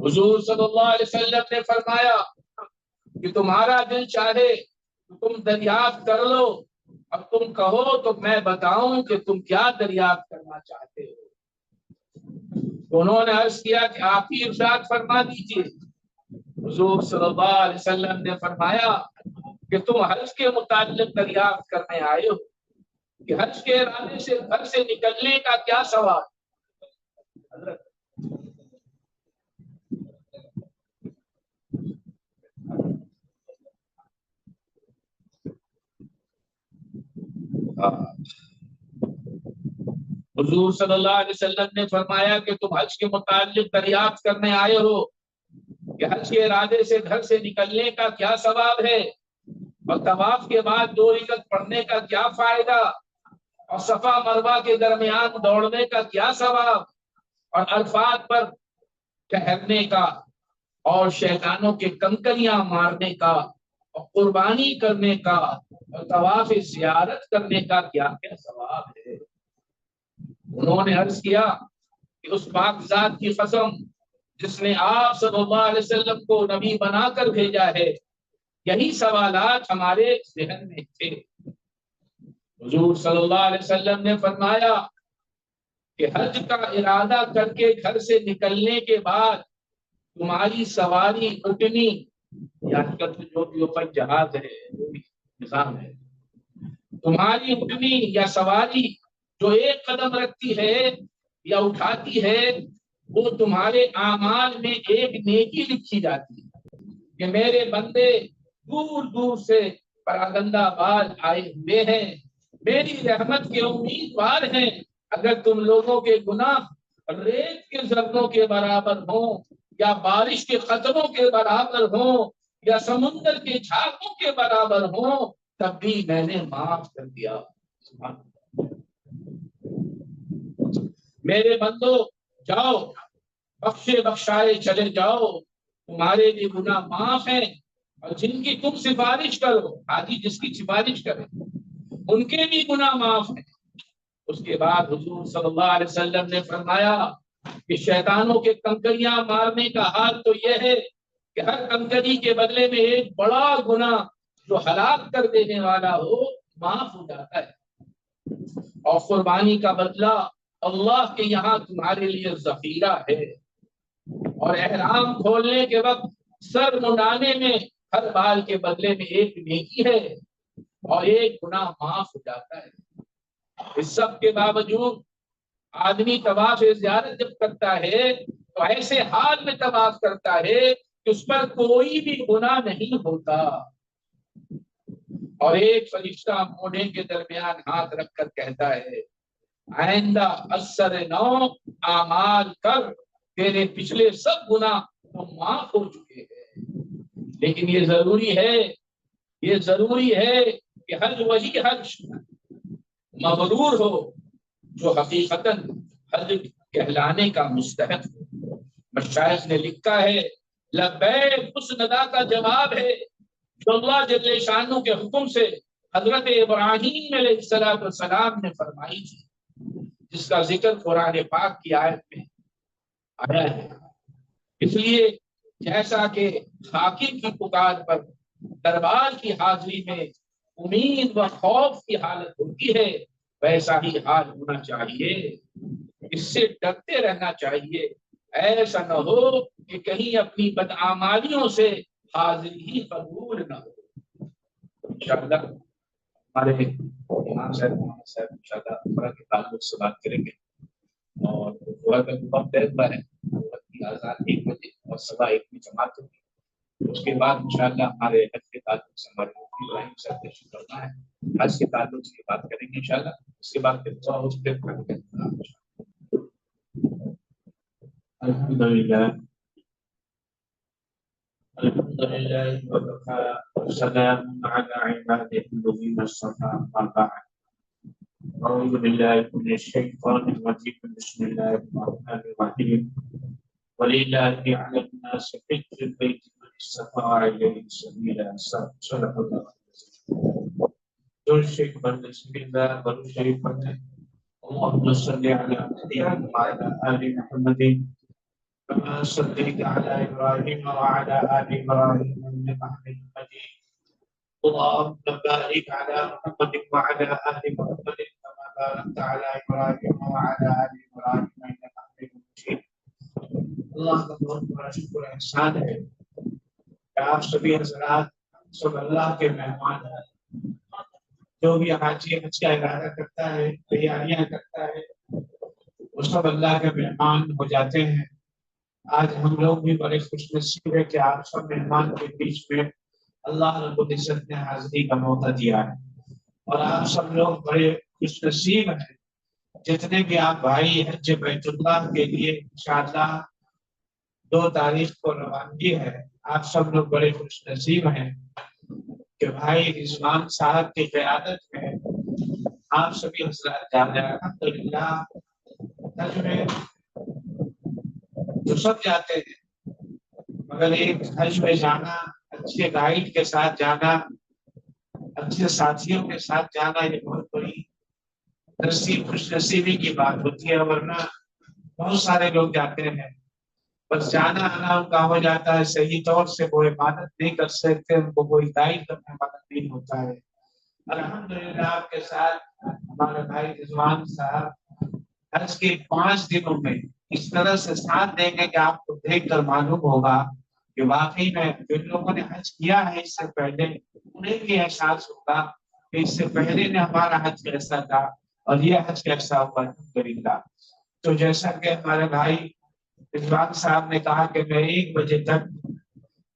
حضور صلی اللہ علیہ وسلم نے فرمایا کہ تمہارا دل چاہے تو تم دریافت کر لو، اب تم کہو تو میں بتاؤں کہ تم کیا دریافت کرنا چاہتے ہو۔ تو انہوں نے عرض کیا کہ آپ ہی ارشاد فرما دیجیے۔ حضور صلی اللہ علیہ وسلم نے فرمایا کہ تم حج کے متعلق دریافت کرنے آئے ہو کہ حج کے ارادے سے گھر سے نکلنے کا کیا سوال۔ حضور صلی اللہ علیہ وسلم نے فرمایا کہ تم حج کے متعلق دریافت کرنے آئے ہو کہ حج کے ارادے سے گھر سے نکلنے کا کیا ثواب ہے، اور طواف کے بعد 2 رکعت پڑھنے کا کیا فائدہ، اور صفا مروہ کے درمیان دوڑنے کا کیا ثواب، اور عرفات پر ٹہرنے کا، اور شیطانوں کے کنکریاں مارنے کا، اور قربانی کرنے کا، اور طواف زیارت کرنے کا کیا کیا ثواب ہے۔ انہوں نے عرض کیا کہ اس پاک ذات کی قسم جس نے آپ صلی اللہ علیہ وسلم کو نبی بنا کر بھیجا ہے، یہی سوالات ہمارے ذہن میں تھے۔ حضور صلی اللہ علیہ وسلم نے فرمایا کہ حج کا ارادہ کر کے گھر سے نکلنے کے بعد تمہاری سواری اٹھنی، یعنی کہ جو بھی اوپر جہاز ہے، جو بھی نظام ہے، تمہاری اٹھنی یا سواری جو ایک قدم رکھتی ہے یا اٹھاتی ہے، وہ تمہارے اعمال میں ایک نیکی لکھی جاتی ہے کہ میرے بندے دور دور سے پراگندہ باز آئے ہوئے ہیں، میری رحمت کے امیدوار ہیں۔ اگر تم لوگوں کے گناہ ریت کے ذروں کے برابر ہوں، یا بارش کے قطروں کے برابر ہوں، یا سمندر کے جھاگوں کے برابر ہوں، تب بھی میں نے معاف کر دیا۔ میرے بندو جاؤ، بخشے بخشائے چلے جاؤ، تمہارے بھی گناہ معاف ہیں، اور جن کی تم سفارش کرو، حاجی جس کی سفارش کرے، ان کے بھی گناہ معاف ہیں۔ اس کے بعد حضور صلی اللہ علیہ وسلم نے فرمایا کہ شیطانوں کے کنکریاں مارنے کا حال تو یہ ہے کہ ہر کنکری کے بدلے میں ایک بڑا گناہ جو ہلاک کر دینے والا ہو معاف ہو جاتا ہے، اور قربانی کا بدلہ اللہ کے یہاں تمہارے لیے ذخیرہ ہے، اور احرام کھولنے کے وقت سر منڈانے میں ہر بال کے بدلے میں ایک نیکی ہے، اور ایک گناہ معاف ہو جاتا ہے۔ اس سب کے باوجود آدمی طواف زیارت جب کرتا ہے تو ایسے حال میں طواف کرتا ہے کہ اس پر کوئی بھی گناہ نہیں ہوتا، اور ایک فرشتہ موڈے کے درمیان ہاتھ رکھ کر کہتا ہے آئندہ اثر نو اعمال کر، تیرے پچھلے سب گناہ تو معاف ہو چکے ہیں۔ لیکن یہ ضروری ہے کہ حج وہی حج مبرور ہو جو حقیقتاً حج کہلانے کا مستحق ہو۔ مشائخ نے لکھا ہے لبیک اس ندا کا جواب ہے جو اللہ جل شانہ کے حکم سے حضرت ابراہیم علیہ السلام نے فرمائی تھی، جس کا ذکر قرآن پاک کی آیت میں آیا ہے۔ اس لیے جیسا کہ حاکم کی پکار پر دربار کی حاضری میں امید و خوف کی حالت ہوتی ہے، ویسا ہی حال ہونا چاہیے، اس سے ڈرتے رہنا چاہیے۔ ایسا نہ ہو کہ کہیں اپنی بدعمالیوں سے حاضری ہی قبول نہ ہو۔ انشاءاللہ ہمارے امام صاحب محمد صاحب انشاءاللہ عمرہ کے تعلق سے بات کریں گے، اور وقت کا وقت طے ہوا ہے، وقت کی آزان 1 بجے اور 1:15 میں جماعت ہوگی۔ اس کے بعد انشاءاللہ ہمارے حج کے تعلق سے ہمارے مفتی ابراہیم صاحب تشریف فرما ہے، حج کے تعلق سے بات کریں گے انشاءاللہ۔ اس کے بعد پھر دعا اس پہ پڑھیں گے۔ الحمدللہ وكفى وسلام على عباده الذين اصطفى أما بعد. أعوذ بالله من الشيطان الرجيم. بسم الله الرحمن الرحيم. ولله على الناس حج البيت من استطاع إليه سبيلا. صدق الله. جو شیخ بند بسم اللہ بن شریف پڑھیں اللهم صل على محمد وعلى آل محمد كما صليت على إبراهيم وعلى آل إبراهيم إنك حميد مجيد اللهم بارك على محمد وعلى آل محمد كما باركت على إبراهيم وعلى آل إبراهيم إنك حميد مجيد اللہ کا بہت بڑا شکر احسان ہے کہ آپ سبھی حضرات سب اللہ کے مہمان ہیں. جو بھی حاجی حج کا ارادہ کرتا ہے تیاریاں کرتا ہے وہ سب اللہ کے مہمان ہو جاتے ہیں. آج ہم لوگ بھی بڑے خوش نصیب ہے کہ آپ سب مہمان کے بیچ میں اللہ رب العزت نے حاضری کا موقع دیا ہے اور آپ سب لوگ بڑے خوش نصیب ہیں جتنے بھی آپ بھائی حج بیت اللہ کے لیے انشاءاللہ 2 تاریخ کو روانگی ہے. آپ سب لوگ بڑے خوش نصیب ہیں کہ بھائی رضوان صاحب کی قیادت میں آپ سبھی حضرات جا رہے ہیں. الحمدللہ حج میں تو سب جاتے ہیں مگر ایک حج میں جانا اچھے گائیڈ کے ساتھ جانا اچھے ساتھیوں کے ساتھ جانا یہ بہت بڑی نصیب خوش نصیبی کی بات ہوتی ہے. ورنہ بہت سارے لوگ جاتے ہیں بس جانا آنا ان کا ہو جاتا ہے صحیح طور سے وہ عبادت نہیں کر سکتے ان کو کوئی گائیڈ کرنے والا نہیں ہوتا ہے. الحمدللہ آپ کے ساتھ ہمارے بھائی رضوان صاحب حج کے 5 دنوں میں اس طرح سے ساتھ دیں گے کہ آپ کو دیکھ کر معلوم ہوگا کہ واقعی میں جن لوگوں نے حج کیا ہے اس سے پہلے انہیں بھی احساس ہوگا کہ اس سے پہلے نے ہمارا حج کیسا تھا اور یہ حج کیسا ہوا الحمدللہ. تو جیسا کہ ہمارے بھائی رضوان صاحب نے کہا کہ میں 1 بجے تک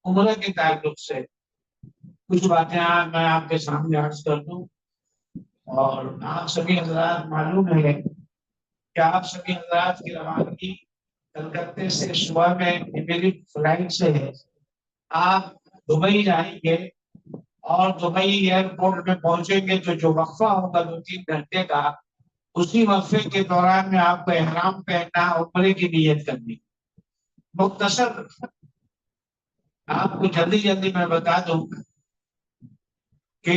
عمرہ کے تعلق سے کچھ باتیں میں آپ کے سامنے عرض کر دوں. اور آپ سبھی حضرات معلوم ہے کہ آپ سبھی حضرات کی روانگی کلکتے سے صبح میں میری فلائٹ سے ہے. آپ دبئی جائیں گے اور دبئی ایئرپورٹ میں پہنچیں گے تو جو وقفہ ہوگا 2-3 گھنٹے کا اسی وقفے کے دوران میں آپ کو احرام پہننا عمرے کی نیت کرنی. مختصر آپ کو جلدی میں بتا دوں کہ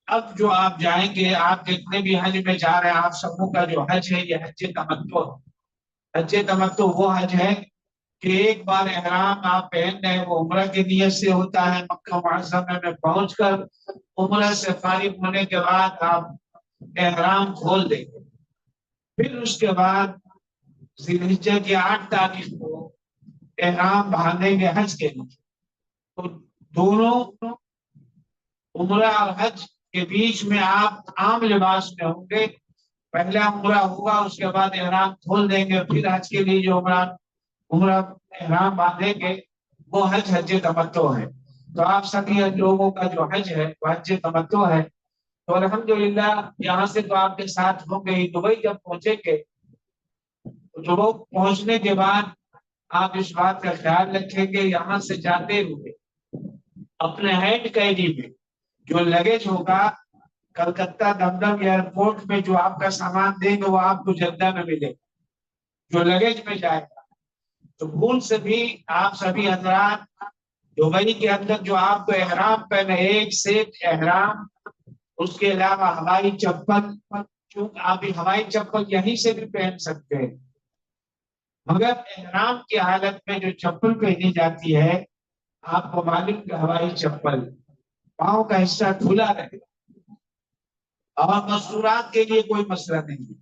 اب جو آپ جائیں گے آپ جتنے بھی حج میں جا رہے ہیں آپ سبوں کا جو حج ہے یہ حج تمتع ہے. حج تمتع وہ حج ہے کہ ایک بار احرام آپ پہن رہے ہیں وہ عمرہ کی نیت سے ہوتا ہے. مکہ معظمہ میں پہنچ کر عمرہ سے فارغ ہونے کے بعد آپ احرام کھول دیں گے. پھر اس کے بعد ذی الحجہ کی 8 تاریخ کو احرام باندھیں گے حج کے لیے. تو دونوں عمرہ اور حج کے بیچ میں آپ عام لباس میں ہوں گے. پہلا عمرہ ہوگا اس کے بعد احرام کھول دیں گے. پھر حج کے لیے جو عمرہ احرام باندھیں گے وہ حج تمتع ہے. تو آپ سبھی لوگوں کا جو حج ہے وہ حج تمتع ہے. تو الحمدللہ یہاں سے تو آپ کے ساتھ ہوں گے. دبئی جب پہنچیں گے تو پہنچنے کے بعد آپ اس بات کا خیال رکھیں گے یہاں سے جاتے ہوئے اپنے ہینڈ کیری میں جو لگیج ہوگا کلکتہ دمدم ایئرپورٹ میں جو آپ کا سامان دیں گے وہ آپ کو جدہ میں ملے گا جو لگیج میں جائے گا. تو بھول سے بھی آپ سبھی حضرات دبئی کے اندر جو آپ کو احرام پہنے 1 سیٹ احرام اس کے علاوہ ہوائی چپل چونکہ آپ ہوائی چپل یہیں سے بھی پہن سکتے ہیں مگر احرام کی حالت میں جو چپل پہنی جاتی ہے آپ کو معلوم کہ ہوائی چپل پاؤں کا حصہ کھلا رہے اور مستورات کے لیے کوئی مسئلہ نہیں ہے.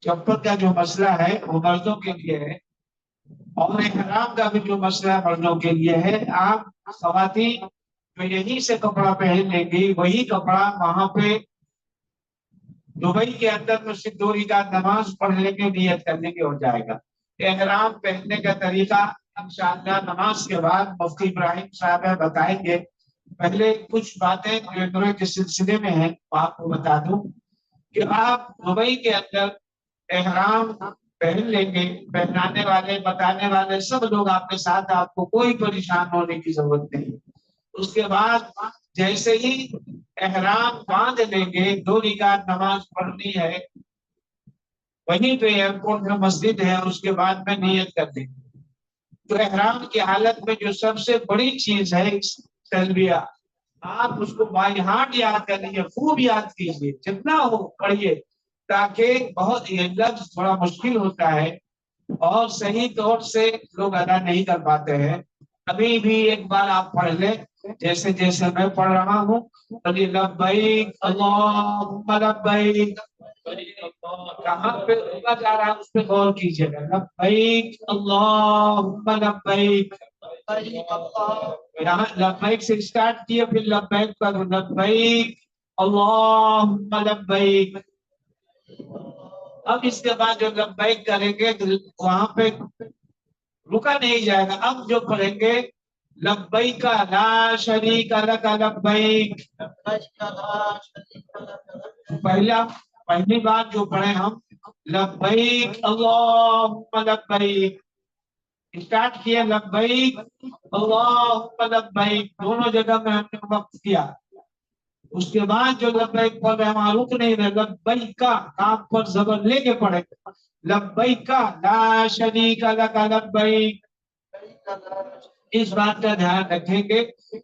چپل کا جو مسئلہ ہے وہ مردوں کے لیے ہے اور احرام کا بھی جو مسئلہ مردوں کے لیے ہے. آپ خواتین جو یہیں سے کپڑا پہن لیں گی وہی کپڑا وہاں پہ دبئی کے اندر مسجد 2 رکعت نماز پڑھنے کی نیت کرنے کی ہو جائے گا. احرام پہننے کا طریقہ انشاءاللہ نماز کے بعد مفتی ابراہیم صاحب بتائیں گے. پہلے کچھ باتیں عمرے کے سلسلے میں ہیں آپ کو بتا دوں کہ آپ دبئی کے اندر احرام پہن لیں گے. پہنانے والے بتانے والے سب لوگ آپ کے ساتھ آپ کو کوئی پریشان ہونے کی ضرورت نہیں. اس کے بعد جیسے ہی احرام باندھ لیں گے 2 رکعت نماز پڑھنی ہے وہیں پہ ایئرپورٹ میں مسجد ہے اس کے بعد میں نیت کر دیں گے. تو احرام کی حالت میں جو سب سے بڑی چیز ہے تلبیہ آپ اس کو بائی ہارٹ یاد کر لیجیے خوب یاد کیجیے جتنا ہو پڑھیے تاکہ بہت یہ لفظ تھوڑا مشکل ہوتا ہے اور صحیح طور سے لوگ ادا نہیں کر پاتے ہیں. ابھی بھی ایک بار آپ پڑھ لیں جیسے جیسے میں پڑھ رہا ہوں. لبیک اللہم لبیک. کہاں پہ روکا جا رہا ہے اس پہ غور کیجیے گا. لبیک اللہم لبیک. یہاں لبیک سے اسٹارٹ کیے پھر لبیک پر لبیک اللہم لبیک. اب اس کے بعد جو لبیک کریں گے تو وہاں پہ رکا نہیں جائے گا. اب جو پڑھیں گے لبیک لا شریک لک لبیک. پہلی بات جو پڑھے ہم لبیک اللہم لبیک اسٹارٹ کیا. لبیک اللہم لبیک دونوں جگہ میں ہم نے وقت کیا. اس کے بعد جو لبیک پڑھ رہے وہاں رک نہیں رہے. لبیک کا کاف پر زبر لے کے پڑھے. لبیک لا شریک لک لبیک. اس بات کا دھیان رکھیں گے.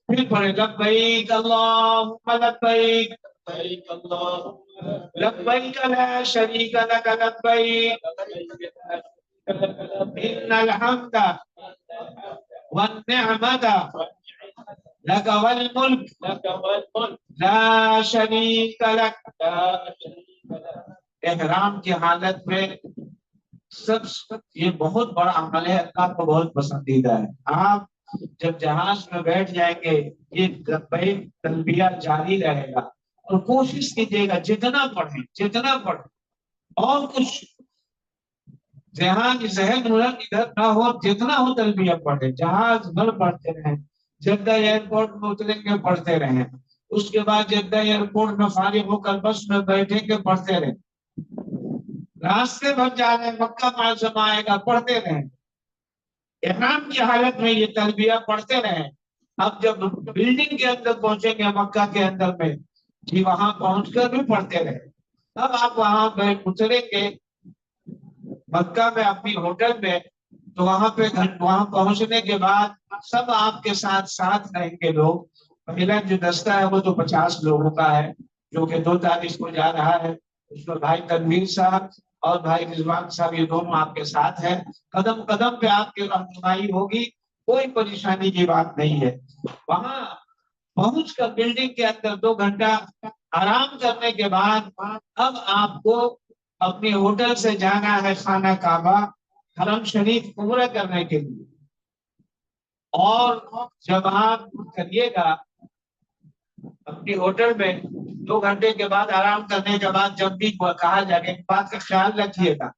پھر پڑھے لبیک اللہم لبیک. لبیک لا شریک لک لبیک. ان الحمد والنعمت لک والملک لا شریک لک. احرام کی حالت میں سب یہ بہت بڑا عمل ہے. اللہ کو بہت پسندیدہ ہے. آپ جب جہاز میں بیٹھ جائیں گے یہ لبیک تلبیہ جاری رہے گا. اور کوشش کیجیے گا جتنا پڑھیں اور کچھ ذہن ادھر نہ ہو. جتنا ہو تلبیہ پڑھیں. جہاز بھر پڑھتے رہیں. جدہ ایئرپورٹ میں اتریں گے پڑھتے رہیں. اس کے بعد جدہ ایئرپورٹ میں فارغ ہو کر بس میں بیٹھیں گے پڑھتے رہیں. راستے بھر جا رہے ہیں مکہ معظمہ آئے گا پڑھتے رہیں. احرام کی حالت میں یہ تلبیہ پڑھتے رہیں. اب جب بلڈنگ کے اندر پہنچیں گے مکہ کے اندر میں جی وہاں پہنچ کر بھی پڑھتے رہیں. اب آپ وہاں اتریں گے مکہ میں اپنی ہوٹل میں تو وہاں پہنچنے کے بعد سب آپ کے ساتھ رہیں گے لوگ. پہلا جو دستہ ہے وہ تو 50 لوگوں کا ہے جو کہ 2 تاریخ کو جا رہا ہے. اس میں بھائی تنویر صاحب اور بھائی رضوان صاحب یہ دونوں آپ کے ساتھ ہیں. قدم قدم پہ آپ کی رہنمائی ہوگی. کوئی پریشانی کی بات نہیں ہے. وہاں پہنچ کر بلڈنگ کے اندر 2 گھنٹہ آرام کرنے کے بعد اب آپ کو اپنے ہوٹل سے جانا ہے خانہ کعبہ حرم شریف عمرہ کرنے کے لیے. اور جب آپ کریے گا اپنی ہوٹل میں 2 گھنٹے کے بعد آرام کرنے کے بعد جب بھی کہا جائے گا ایک بات کا خیال رکھیے گا.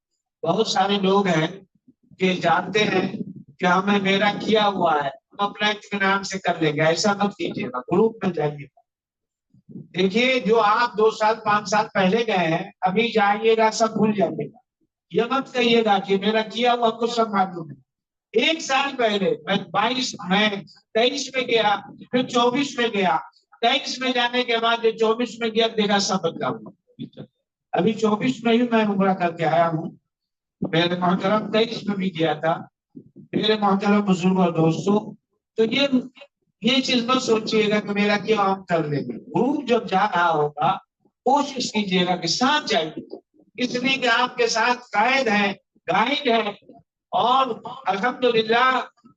بہت سارے لوگ ہیں کہ جانتے ہیں کہ ہمیں میرا کیا ہوا ہے ہم اپنا اطمینان سے کر لیں گے. ایسا مت کیجیے گا. گروپ میں جائیے گا. دیکھیے جو آپ 2 سال 5 سال پہلے گئے ہیں ابھی جائیے گا سب بھول جائیے گا. یہ مت کہیے گا کہ میرا کیا ہوا کچھ سب معلوم ہے. 1 سال پہلے میں 23 میں گیا پھر 24 میں گیا. 23 میں جانے کے بعد 24 میں گیا دیکھا سب بدلا ہوا. ابھی 24 میں ہی میں عمرہ کر کے آیا ہوں. میرے محترم 23 میں بھی گیا تھا. میرے محترم بزرگ اور دوستوں تو یہ چیز مت سوچیے گا کہ میرا کیا ہم کر لیں گے. گروپ جب جا رہا ہوگا کوشش کیجیے گا کہ ساتھ جائیے. اس لیے کہ آپ کے ساتھ قائد ہے گائیڈ ہے اور الحمدللہ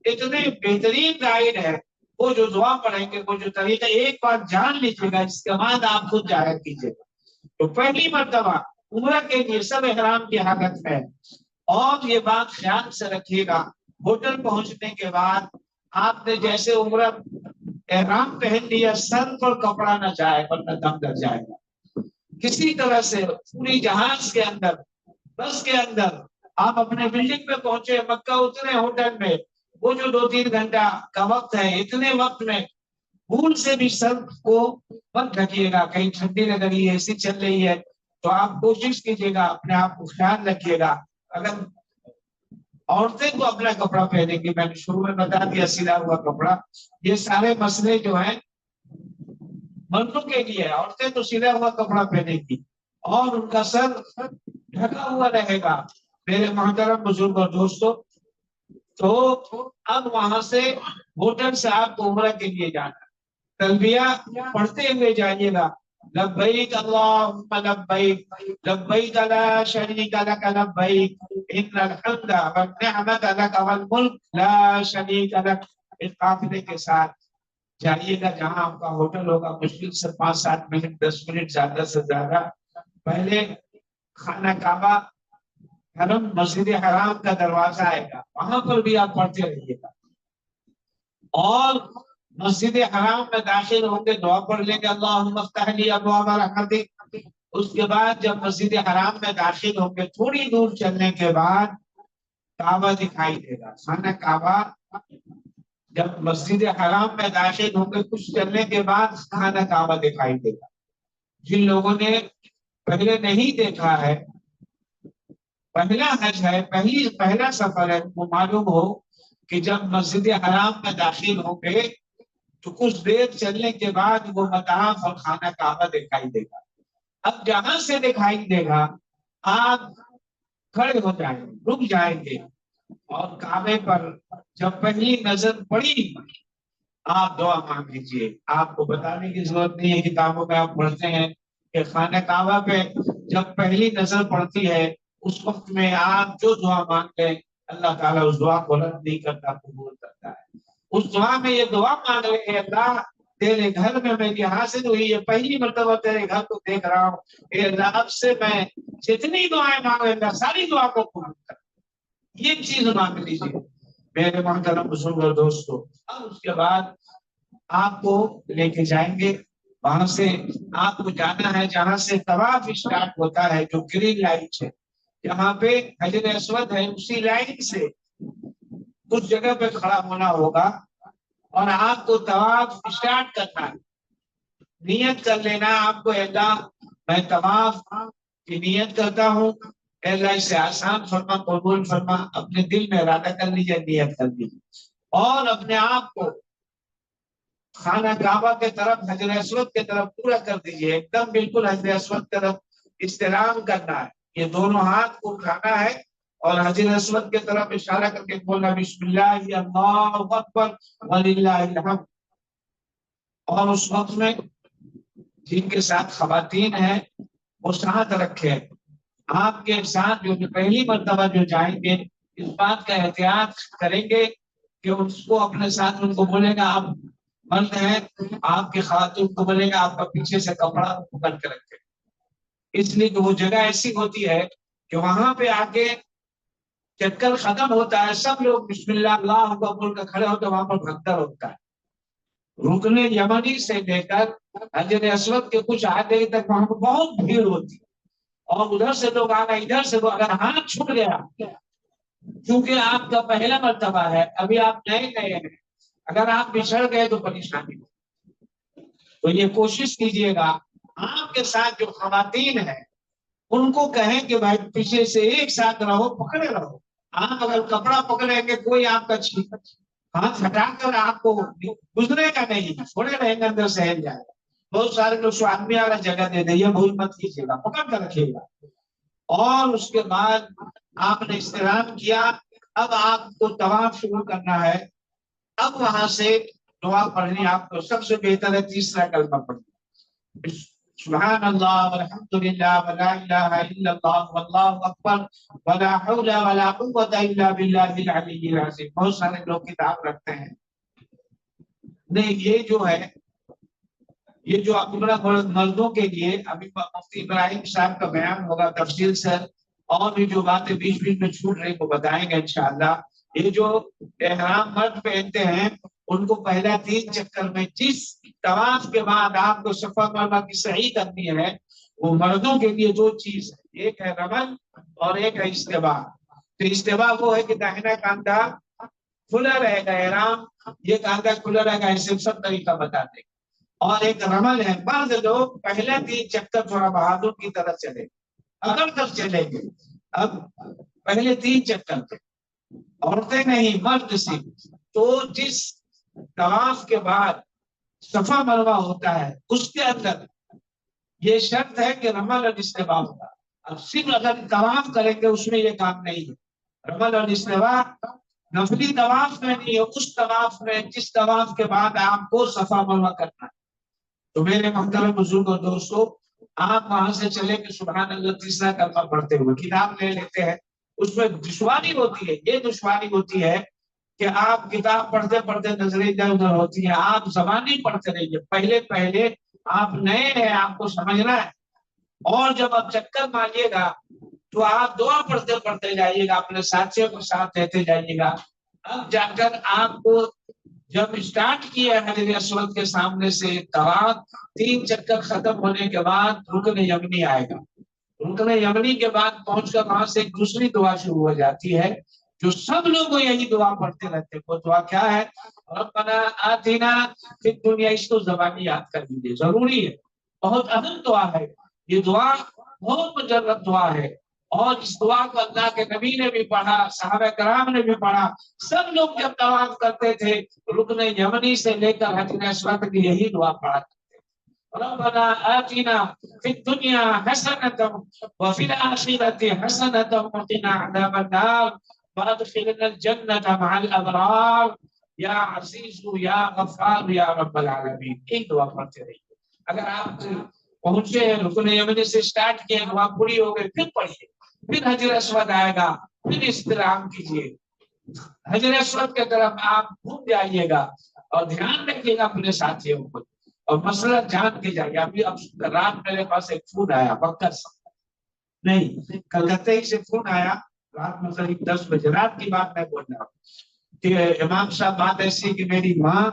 اتنے بہترین گائیڈ ہے. وہ جو دعا پڑھیں گے وہ جو طریقہ ایک بار جان لیجیے گا اس کے بعد آپ خود ظاہر کیجیے گا. تو پہلی مرتبہ عمرہ کے لیے سب احرام کی حالت میں. اور یہ بات خیال سے رکھیے گا ہوٹل پہنچنے کے بعد آپ نے جیسے عمرہ احرام پہن لیا سر پر کپڑا نہ جائے ورنہ دم کر جائے گا. کسی طرح سے پوری جہاز کے اندر بس کے اندر آپ اپنے بلڈنگ پہ پہنچے مکہ اترے ہوٹل میں وہ جو 2-3 گھنٹہ کا وقت ہے اتنے وقت میں بھول سے بھی سر کو مت رکھیے گا. کہیں ٹھنڈی لگ رہی ہے ایسی چل رہی ہے تو آپ کوشش کیجیے گا اپنے آپ کو خیال رکھیے گا. اگر عورتیں تو اپنا کپڑا پہنیں گی میں نے شروع میں بتا دیا سلا ہوا کپڑا. یہ سارے مسئلے جو ہیں مردوں کے لیے. عورتیں تو سلا ہوا کپڑا پہنے گی اور ان کا سر ڈھکا ہوا رہے گا. میرے محترم بزرگ اور دوستوں تو اب وہاں سے ہوٹل سے آپ کو عمرہ کے لیے جانا. تلبیہ پڑھتے ہوئے جائیے گا. لبیک اللہم لبیک لبیک لا شریک لک لبیک ان الحمد والنعمت لک والملک لا شریک لک. اس قافلے کے ساتھ جائیے گا جہاں آپ کا ہوٹل ہوگا، مشکل سے 5-7 منٹ 10 منٹ زیادہ سے زیادہ پہلے خانہ کعبہ حرم مسجد حرام کا دروازہ آئے گا، وہاں پر بھی آپ پڑھتے رہیے گا. اور مسجد حرام میں داخل ہوں گے دعا پڑھ لیں گے اللہم افتح لی ابواب رحمتک. اس کے بعد جب مسجد حرام میں داخل ہوں گے تھوڑی دور چلنے کے بعد کعبہ دکھائی دے گا. خانہ کعبہ جب مسجد حرام میں داخل ہوں گے کچھ چلنے کے بعد خانہ کعبہ دکھائی دے گا. جن لوگوں نے پہلے نہیں دیکھا ہے، پہلا حج ہے، پہلا سفر ہے، وہ معلوم ہو کہ جب مسجد حرام میں داخل ہوں گے تو کچھ دیر چلنے کے بعد وہ مطاف اور خانہ کعبہ دکھائی دے گا. اب جہاں سے دکھائی دے گا آپ کھڑے ہو جائیں گے، رک جائیں گے، اور کعبے پر جب پہلی نظر پڑی آپ دعا مانگ لیجیے. آپ کو بتانے کی ضرورت نہیں ہے، کتابوں میں آپ پڑھتے ہیں کہ خانہ کعبہ پہ جب پہلی نظر پڑتی ہے اس وقت میں آپ جو دعا مانگ لیں اللہ تعالیٰ اس دعا کو رد نہیں کرتا، قبول کرتا ہے. اس دعا میں یہ دعا مانگ لیں کہ اللہ تیرے گھر میں میری حاضر ہوئی ہے، پہلی مرتبہ تیرے گھر کو دیکھ رہا ہوں، اے اللہ اب سے میں جتنی دعائیں مانگ لیں ساری دعا کو قبول کر. یہ چیز مانگ لیجیے میرے محترم بزرگ اور دوستو. اب اس کے بعد آپ کو لے کے جائیں گے، وہاں سے آپ کو جانا ہے جہاں سے طواف اسٹارٹ ہوتا ہے، جو گرین لائٹ ہے جہاں پہ حجر اسود ہے، اسی لائن سے اس جگہ پہ کھڑا ہونا ہوگا اور آپ کو طواف اسٹارٹ کرنا ہے. نیت کر لینا آپ کو، اللہ میں طواف کی نیت کرتا ہوں، اللہ اسے آسان فرما قبول فرما. اپنے دل میں ارادہ کر لیجیے، نیت کر لیجیے، اور اپنے آپ کو خانہ کعبہ کے طرف حجر اسود کے طرف پورا کر دیجیے، ایک دم بالکل حجر اسود کی طرف استلام کرنا ہے. یہ دونوں ہاتھ کو اٹھانا ہے اور حجر اسود کی طرف اشارہ کر کے بولنا بسم اللہ اللہ اکبر وللہ الحمد. اور اس وقت میں جن کے ساتھ خواتین ہیں وہ ساتھ رکھے. آپ کے ساتھ جو پہلی مرتبہ جو جائیں گے اس بات کا احتیاط کریں گے کہ اس کو اپنے ساتھ ان کو بولے گا آپ مرد ہیں، آپ کی خواتین کو بولے گا آپ کا پیچھے سے کپڑا بن کے رکھے، اس لیے کہ وہ جگہ ایسی ہوتی ہے کہ وہاں پہ آ کے چکر ختم ہوتا ہے، سب لوگ بسم اللہ اللہ کو بول کر کھڑے ہوتے، وہاں پر بھگدڑ ہوتا ہے. رکن یمنی سے لے کر حجر اسود کے کچھ آدھے تک وہاں پر بہت بھیڑ ہوتی ہے، اور ادھر سے لوگ آ گئے ادھر سے لوگ، اگر ہاتھ چھوٹ گیا کیونکہ آپ کا پہلا مرتبہ ہے، ابھی آپ نئے نئے ہیں، اگر آپ بچھڑ گئے تو پریشانی ہو. تو یہ کوشش کیجئے گا آپ کے ساتھ جو خواتین ہیں ان کو کہیں کہ بھائی پیچھے سے ایک ساتھ رہو، پکڑے رہو. آپ اگر کپڑا پکڑیں گے کوئی آپ کا ہاتھ ہٹا کر آپ کو گزرے گا نہیں، چھوڑے رہیں گے اندر سہل جائے گا. بہت سارے لوگ آدمی والا جگہ دے دیں، یہ بھول مت کیجیے گا، پکڑ کر رکھیے گا. اور اس کے بعد آپ نے استلام کیا، اب آپ کو طواف شروع کرنا ہے. اب وہاں سے دعا پڑھنی آپ کو سب سے بہتر ہے تیسرا کلمہ پڑھنا، سبحان اللہ والحمد للہ ولا الہ الا اللہ واللہ اکبر ولا حول ولا قوۃ الا باللہ العلی العظیم. بہت سارے لوگ کتاب رکھتے ہیں، نہیں یہ جو ہے یہ جو عمرہ مردوں کے لیے ابھی مفتی ابراہیم صاحب کا بیان ہوگا تفصیل سے، اور بھی جو باتیں بیچ بیچ میں چھوٹ رہی کو بتائیں گے انشاءاللہ. یہ جو احرام مرد پہنتے ہیں ان کو پہلا 3 چکر میں جس طواف کے بعد آپ کو صفا مروا کی صحیح کرنی ہے وہ مردوں کے لیے 2 چیز ہے، ایک ہے رمل اور ایک ہے استوا. تو استوا وہ ہے کہ داہنا کاندھا کھلا رہے گا، احرام یہ کاندھا کھلا رہے گا، اسے سب طریقہ بتاتے ہیں. اور ایک رمل ہے، مرد لوگ پہلے 3 چکر تھوڑا بہادر کی طرح چلے اگر تک چلیں گے. اب پہلے 3 چکر تھے، عورتیں نہیں مرد سے. تو جس طواف کے بعد صفا مروا ہوتا ہے اس کے اندر یہ شرط ہے کہ رمل اور استوا ہوگا. اب صرف اگر طواف کریں گے اس میں یہ کام نہیں ہے. رمل اور استوا نفلی طواف میں نہیں ہے، اس طواف میں جس طواف کے بعد آپ کو صفا مروا کرنا ہے. تو میرے محترم بزرگ اور دوستو، آپ وہاں سے چلے کہ سبحان اللہ تیسرا کلمہ پڑھتے ہوئے کتاب لے لیتے ہیں، اس میں دشواری ہوتی ہے، یہ دشواری ہوتی ہے کہ آپ کتاب پڑھتے پڑھتے نظریں ادھر ادھر ہوتی ہے، آپ زبانی پڑھتے رہیے، پہلے پہلے آپ نئے ہیں، آپ کو سمجھنا ہے، اور جب آپ چکر ماریے گا تو آپ دعا پڑھتے پڑھتے جائیے گا، اپنے ساتھیوں کو ساتھ دیتے جائیے گا، اب جا کر آپ کو جب اسٹارٹ کیا حجر اسود کے سامنے سے طواف، 3 چکر ختم ہونے کے بعد رکن یمنی آئے گا، رکن یمنی کے بعد پہنچ کر وہاں سے ایک دوسری دعا شروع ہو جاتی ہے جو سب لوگ یہی دعا پڑھتے رہتے ہیں۔ وہ دعا کیا ہے؟ ربنا آتنا فی الدنیا، اس کو زبانی یاد کر لیجیے، ضروری ہے، بہت اہم دعا ہے یہ دعا، بہت مجرد دعا ہے، اور اس دعا کو اللہ کے نبی نے بھی پڑھا، صحابہ کرام نے بھی پڑھا، سب لوگ جب طواف کرتے تھے رکن یمنی سے لے کر حجر اسود کی یہی دعا پڑھا کرتے تھے، ربنا آتنا فی الدنیا حسنۃ وفی الآخرۃ حسنۃ وقنا عذاب النار وادخلنا الجنۃ مع الابرار یا عزیز یا غفار یا رب العالمین، ایک دعا پڑھتے رہیے۔ اگر آپ پہنچے رکن یمنی سے سٹارٹ کیا، دعا پوری ہو گئی، پھر پڑھیے، پھر حجر اسود آئے گا، پھر استلام کیجیے، حجر اسود کی طرف آپ گھوم جائیے گا، اور دھیان رکھیے گا اپنے ساتھیوں کو، اور مسئلہ جان کے جائیے۔ ابھی اب رات میرے پاس ایک فون آیا بکر سے، نہیں کلکتہ ہی سے فون آیا، رات میں قریب 10 بجے، رات کی بات میں بول رہا ہوں کہ امام صاحب بات ایسی کہ میری ماں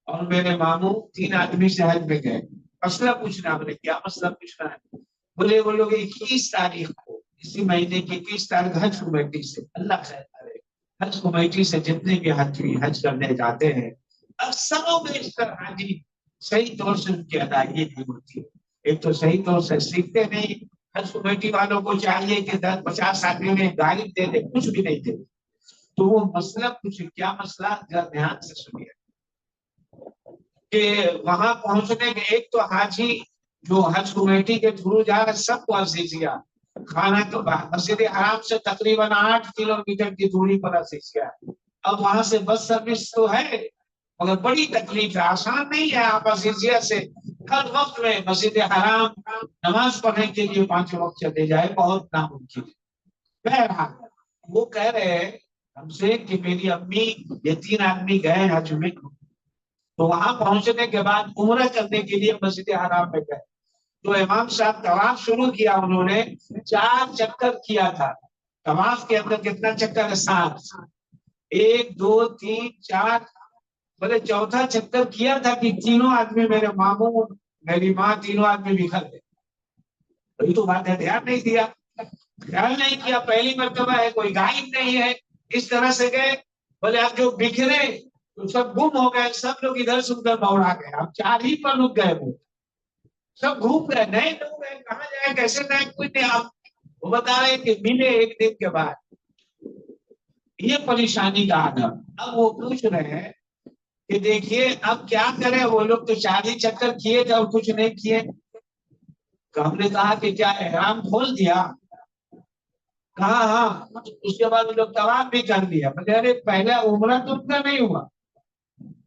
اور میرے ماموں 3 آدمی سے حج میں گئے، مسئلہ پوچھنا، ہم نے کیا مسئلہ پوچھنا ہے؟ بولے وہ لوگ 21 تاریخ کو، اسی مہینے کی 21 تاریخ حج کمیٹی سے، اللہ خیر کرے، حج کمیٹی سے جتنے بھی حج کرنے جاتے ہیں اکثروں میں اس طرح حاجی صحیح طور سے ان کی ادائیگی نہیں ہوتی ہے۔ ایک تو صحیح طور سے سیکھتے نہیں، حج کمیٹی والوں کو چاہیے کہ 10-50 آدمیوں میں غالب دے دے، کچھ بھی نہیں دے، تو وہ مسئلہ کچھ کیا مسئلہ ذرا دھیان سے سنیے کہ وہاں پہنچنے کے ایک تو حاجی جو حج کمیٹی کے تھرو جا رہے سب کو عزیزیہ کھانا، تو مسجد حرام سے تقریباً 8 کلومیٹر کی دوری پر عزیزیہ ہے، اب وہاں سے بس سروس تو ہے مگر بڑی تکلیف ہے، آسان نہیں ہے، آپ عزیزیہ سے ہر وقت میں مسجد حرام نماز پڑھنے کے لیے 5 وقت چلے جائے، بہت ناممکن ہے۔ بہرحال وہ کہہ رہے ہیں ہم سے کہ میری امی، یہ 3 آدمی گئے حج میں، تو وہاں پہنچنے کے بعد عمرہ کرنے کے لیے مسجد حرام میں گئے، تو امام صاحب طواف شروع کیا، انہوں نے 4 چکر کیا تھا، طواف کے اندر کتنا چکر ہے؟ 7، 1 2 3 4، بولے چوتھا چکر کیا تھا کہ تینوں آدمی، میرے ماموں میری ماں، تینوں آدمی بکھر گئے، وہی تو بات ہے، دھیان نہیں دیا، خیال نہیں کیا، پہلی مرتبہ ہے، کوئی غائب نہیں ہے، اس طرح سے گئے، بولے آپ جو بکھرے تو سب گم ہو گئے، سب لوگ ادھر سے ادھر دوڑا گئے، اب 4 ہی پر رک گئے، وہ سب گھوم گئے، نئے لوگ ہیں، کہاں جائے کیسے نئے، کوئی نہیں، آپ وہ بتا رہے کہ ملے 1 دن کے بعد، یہ پریشانی کا عالم۔ اب وہ پوچھ رہے ہیں کہ دیکھیے اب کیا کریں، وہ لوگ تو 4 ہی چکر کیے تھے اور کچھ نہیں کیے، تو ہم نے کہا کہ کیا احرام کھول دیا؟ کہا ہاں، اس کے بعد وہ لوگ طواف بھی کر لیا، ارے پہلا عمرہ تو ان کا نہیں ہوا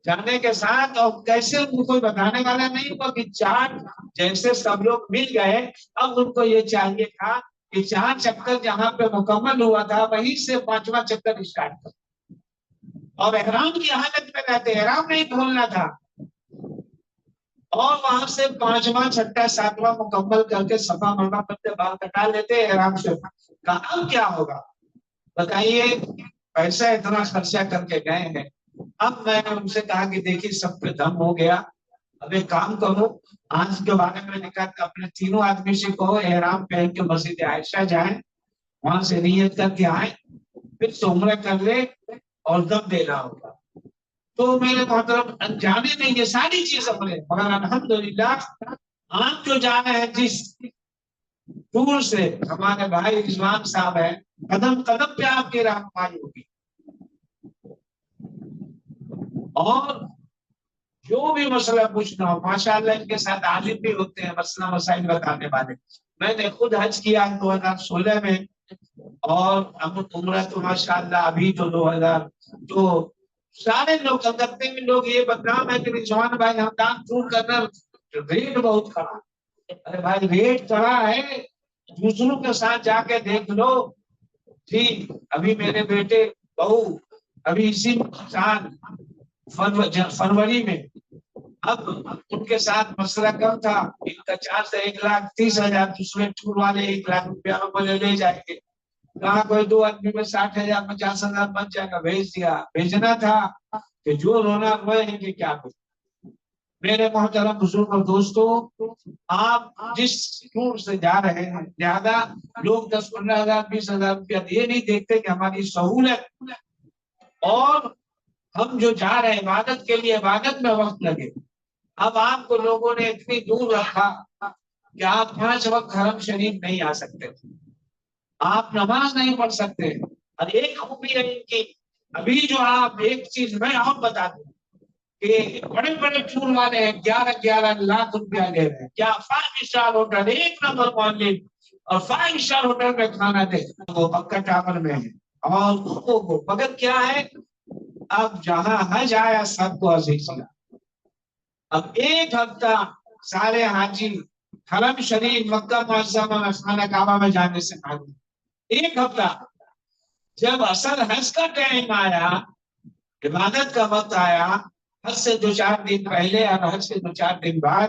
جانے کے ساتھ، اور کیسے ان کو کوئی بتانے والا نہیں ہوا کہ 4 جیسے سب لوگ مل گئے، اب ان کو یہ چاہیے تھا کہ 4 چکر جہاں پہ مکمل ہوا تھا وہیں سے 5واں چکر اسٹارٹ کر، اور احرام کی حالت میں رہتے، احرام نہیں کھولنا تھا، اور وہاں سے 5واں 6واں 7واں مکمل کر کے صفا مروا کرتے بال کٹا لیتے احرام سے، کہا اب کیا ہوگا بتائیے، پیسہ اتنا خرچہ کر کے گئے ہیں۔ اب میں نے ان سے کہا کہ دیکھیے سب پہ دم ہو گیا، اب ایک کام کرو، آج کے بارے میں نکال کے اپنے تینوں آدمی سے کہو احرام پہن کے مسجد عائشہ جائیں، وہاں سے نیت کر کے آئیں، پھر سے عمرہ کر لے اور دم دینا ہوگا۔ تو میرے محترم انجانے میں یہ ساری چیزیں بولے، مگر الحمدللہ آپ جو جانے ہیں جس دور سے، ہمارے بھائی رضوان صاحب ہیں، قدم قدم پہ آپ کی رہنمائی ہوگی، اور جو بھی مسئلہ پوچھنا ہو، ماشاءاللہ ان کے ساتھ عالم بھی ہوتے ہیں مسئلہ مسائل بتانے والے، میں نے خود حج کیا 2016 میں، اور عمرہ تو ماشاءاللہ ابھی تو 2000، تو سارے لوگ کلکتے میں لوگ یہ بدنام ہے کہ رضوان بھائی ہم دان پور کرنا ریٹ بہت کڑا ہے. ارے بھائی ریٹ کڑا ہے, دوسروں کے ساتھ جا کے دیکھ لو. جی ابھی میرے بیٹے بہو ابھی اسی سال فروری میں, اب ان کے ساتھ مسئلہ کم تھا, ان کا چارج 1,30,000, دوسرے ٹور والے 1,00,000 روپیہ میں لے جائیں گے. کہاں کوئی 2 آدمی میں 60,000 50,000 بن جائے گا, بھیج دیا. بھیجنا تھا کہ جو رونا روئے ہیں کہ کیا کریں. میرے محترم بزرگ اور دوستوں, آپ جس ٹور سے جا رہے ہیں زیادہ لوگ 10-15,000 20,000 روپیہ یہ نہیں دیکھتے کہ ہماری سہولت اور ہم جو جا رہے ہیں عبادت کے لیے, عبادت میں وقت لگے. اب آپ کو لوگوں نے اتنی دور رکھا کہ آپ 5 وقت حرم شریف نہیں آ سکتے, آپ نماز نہیں پڑھ سکتے. اور ایک خوبی ہے ان کی, ابھی جو آپ ایک چیز میں آپ بتا دوں کہ بڑے بڑے ٹور والے ہیں 11-11 لاکھ روپیہ لے رہے ہیں. کیا 5 اسٹار ہوٹل, 1 نمبر مالک, اور 5 اسٹار ہوٹل میں کھانا دے, وہ مکہ ٹاور میں ہے. اور مگر کیا ہے, اب جہاں حج آیا سب کو عزیز کیا. اب ایک ہفتہ سارے حاجی حرم شریف مکہ معظمہ میں خانہ کعبہ میں جانے سے پہلے ایک ہفتہ, جب اصل حج کا ٹائم آیا, عبادت کا وقت آیا, حج سے 2-4 دن پہلے اور حج سے 2-4 دن بعد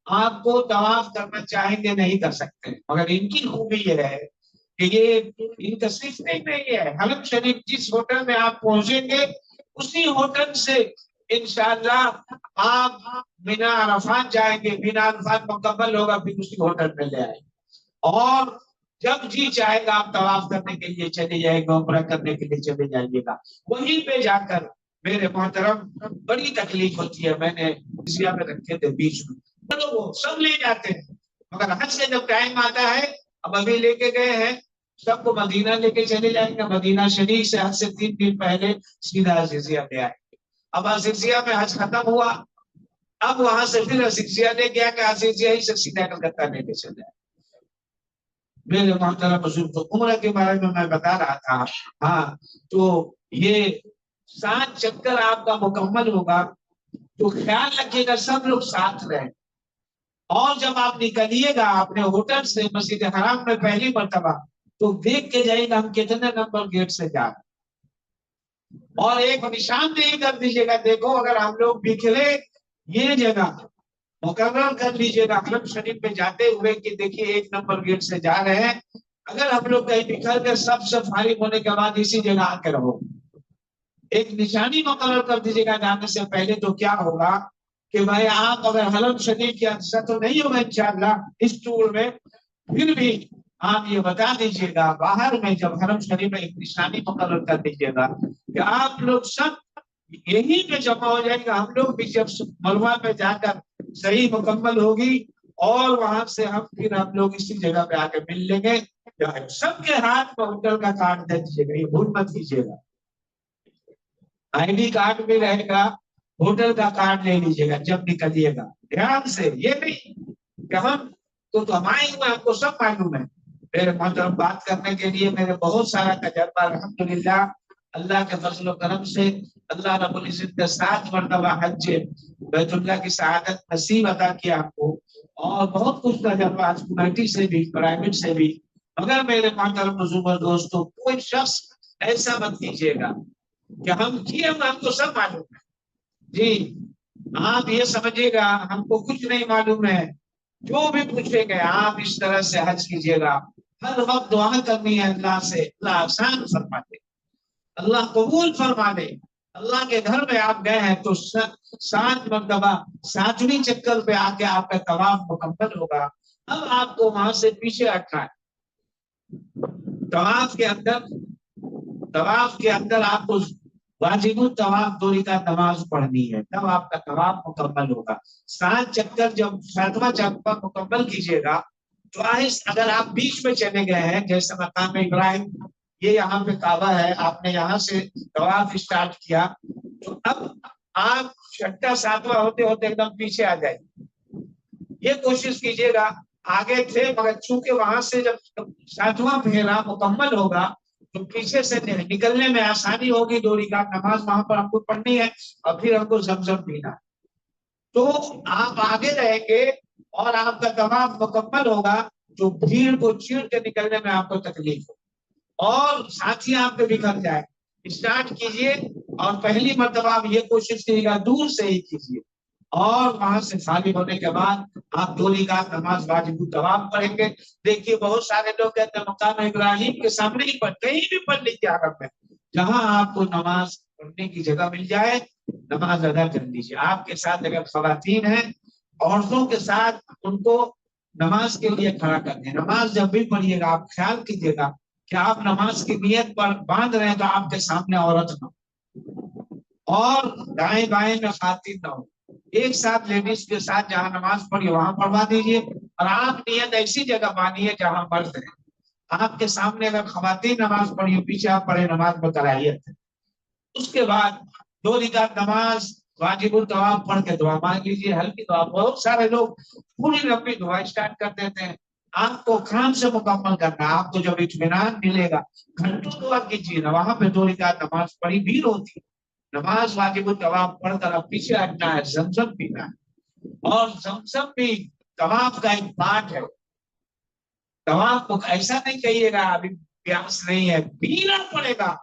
آپ کو طواف کرنا چاہیں گے نہیں کر سکتے. مگر ان کی خوبی یہ ہے کہ یہ ان کا صرف نہیں ہے, حرم شریف جس ہوٹل میں آپ پہنچیں گے اسی ہوٹل سے انشاءاللہ آپ مینا عرفات جائیں گے. مینا عرفات مکمل ہوگا پھر اسی ہوٹل میں لے آئیں گے, اور جب جی چاہے گا آپ طواف کرنے کے لیے چلے جائے گا, عمرہ کرنے کے لیے چلے جائیے گا. وہیں پہ جا کر میرے محترم بڑی تکلیف ہوتی ہے. میں نے جزیہ میں رکھے تھے بیچ میں, وہ سب لے جاتے ہیں, مگر حج سے جب ٹائم آتا ہے, اب ابھی لے کے گئے ہیں سب کو مدینہ لے کے چلے جائیں گے. مدینہ شریف سے حج سے 3 دن پہلے سیدھا عزیزیہ میں آئے. اب عزیزیہ میں حج ختم ہوا, اب وہاں سے پھر عزیزیہ لے گیا کہ عزیزیہ ہی سے سیدھا کلکتہ لے کے چلے آئے. میرے محترم بزرگ, تو عمرہ کے بارے میں بتا رہا تھا. ہاں تو یہ 7 چکر آپ کا مکمل ہوگا تو خیال رکھیے گا سب لوگ ساتھ رہیں. اور جب آپ نکلیے گا اپنے ہوٹل سے مسجد حرام میں پہلی مرتبہ, تو دیکھ کے جائے گا ہم کتنے نمبر گیٹ سے جا رہے, اور ایک نشاندہی کر دیجیے گا. دیکھو اگر ہم لوگ بکھرے یہ جگہ مقرر کر لیجیے گا حرم شریف میں جاتے ہوئے کہ دیکھیے 1 نمبر گیٹ سے جا رہے ہیں. اگر ہم لوگ کہیں بکھر کے سب سے فارغ ہونے کے بعد اسی جگہ آ کے رہو, ایک نشانی مقرر کر دیجیے گا جانے سے پہلے, تو کیا ہوگا کہ بھائی آپ اگر حرم شریف کی حصہ تو نہیں ہوگا انشاءاللہ اس ٹور میں, پھر بھی آپ یہ بتا دیجیے گا باہر میں جب حرم شریف میں ایک نشانی مقرر کر دیجیے گا کہ آپ لوگ سب یہی پہ جمع ہو جائے گا. ہم لوگ بھی جب مروہ پہ جا کر صحیح مکمل ہوگی اور وہاں سے پھر ہم لوگ اسی جگہ پہ آ کے مل لیں گے. سب کے ہاتھ میں ہوٹل کا کارڈ دے دیجیے گا, یہ بھول مت کیجیے گا. آئی ڈی کارڈ بھی رہے گا, ہوٹل کا کارڈ لے لیجیے گا جب نکلیے گا. دھیان سے, یہ نہیں کہ ہم تو ہمارے ہم کو سب معلوم ہے. میرے محترم بات کرنے کے لیے میرے بہت سارا تجربہ الحمدللہ اللہ کے فضل و کرم سے اللہ رب العزت نے 7 مرتبہ حج بیت اللہ کی سعادت نصیب عطا کیا آپ کو, اور بہت کچھ تجربہ کمیٹی سے بھی پرائیویٹ سے بھی. مگر میرے محترم بزرگ دوستوں, کوئی شخص ایسا مت کیجیے گا کہ ہم کو سب معلوم ہے. جی آپ یہ سمجھیے گا ہم کو کچھ نہیں معلوم ہے, جو بھی پوچھیں گے آپ اس طرح سے حج کیجیے گا. ہر وقت دعا کرنی ہے اللہ سے, اللہ آسان فرما دے, اللہ قبول فرما دے. اللہ کے گھر میں آپ گئے ہیں تو 7 مرتبہ 7ویں چکر پہ آ کے آپ کا طواف مکمل ہوگا. اب آپ کو وہاں سے پیچھے ہٹنا ہے. طواف کے اندر آپ کو واجب الطواف 2 رکعت نماز پڑھنی ہے, تب آپ کا طواف مکمل ہوگا. 7 چکر جب 7واں چکر مکمل کیجیے گا تو اگر آپ بیچ میں چلے گئے ہیں جیسے مقام ابراہیم, یہ یہاں پہ کعبہ ہے, آپ نے یہاں سے طواف اسٹارٹ کیا, تو اب آپ 6واں 7واں ہوتے ہوتے ایک دم پیچھے آ جائیں. یہ کوشش کیجیے گا, آگے تھے مگر چونکہ وہاں سے جب 7واں پھیرا مکمل ہوگا تو پیچھے سے نکلنے میں آسانی ہوگی. 2 رکعت نماز وہاں پر ہم کو پڑھنی ہے اور پھر ہم کو زمزم پینا ہے. تو آپ آگے رہیں گے اور آپ کا طواف مکمل ہوگا جو بھیڑ کو چیر کے نکلنے میں آپ کو تکلیف ہو اور ساتھی آپ کے بکھر جائے. اسٹارٹ کیجئے اور پہلی مرتبہ آپ یہ کوشش کیجیے گا دور سے ہی کیجیے اور وہاں سے فارغ ہونے کے بعد آپ 2 رکعت نماز واجب الطواف پڑھیں گے. دیکھیے بہت سارے لوگ کہتے ہیں مقام ابراہیم کے سامنے ہی پڑھ کہیں بھی پڑھ لیجیے عرب میں جہاں آپ کو نماز پڑھنے کی جگہ مل جائے نماز ادا کر لیجیے. آپ کے ساتھ اگر خواتین ہیں عورتوں کے ساتھ ان کو نماز کے لیے کھڑا کر دیں. نماز جب بھی پڑھیے گا آپ خیال کیجیے گا کہ آپ نماز کی نیت پر باندھ رہے ہیں تو آپ کے سامنے عورت نہ ہو اور دائیں بائیں میں خواتین نہ ہو. ایک ساتھ لیڈیز کے ساتھ جہاں نماز پڑھی وہاں پڑھوا دیجیے اور آپ نیت ایسی جگہ باندھیے جہاں مرد ہے. آپ کے سامنے اگر خواتین نماز پڑھی پیچھے آپ پڑھے نماز میں کراہیت ہے. اس کے بعد 2 رکعت نماز واجب الطواف پڑھ کے دعا مانگ لیجیے ہلکی دعا. بہت سارے لوگ پوری لمبی دعا اسٹارٹ کر دیتے ہیں. آپ کو کام سے مکمل کرنا ہے. آپ کو جب اطمینان ملے گا گھنٹوں دعا کیجیے نا وہاں پہ 2 رکعت نماز پڑھی بھیڑ ہوتی ہے. نماز واجب الطواف پڑھ کر اب پیچھے ہٹنا ہے زمزم پینا ہے اور زمزم بھی طواف کا ایک پارٹ ہے. طواف کو ایسا نہیں کہیے گا ابھی پیاس نہیں ہے پینا پڑے گا.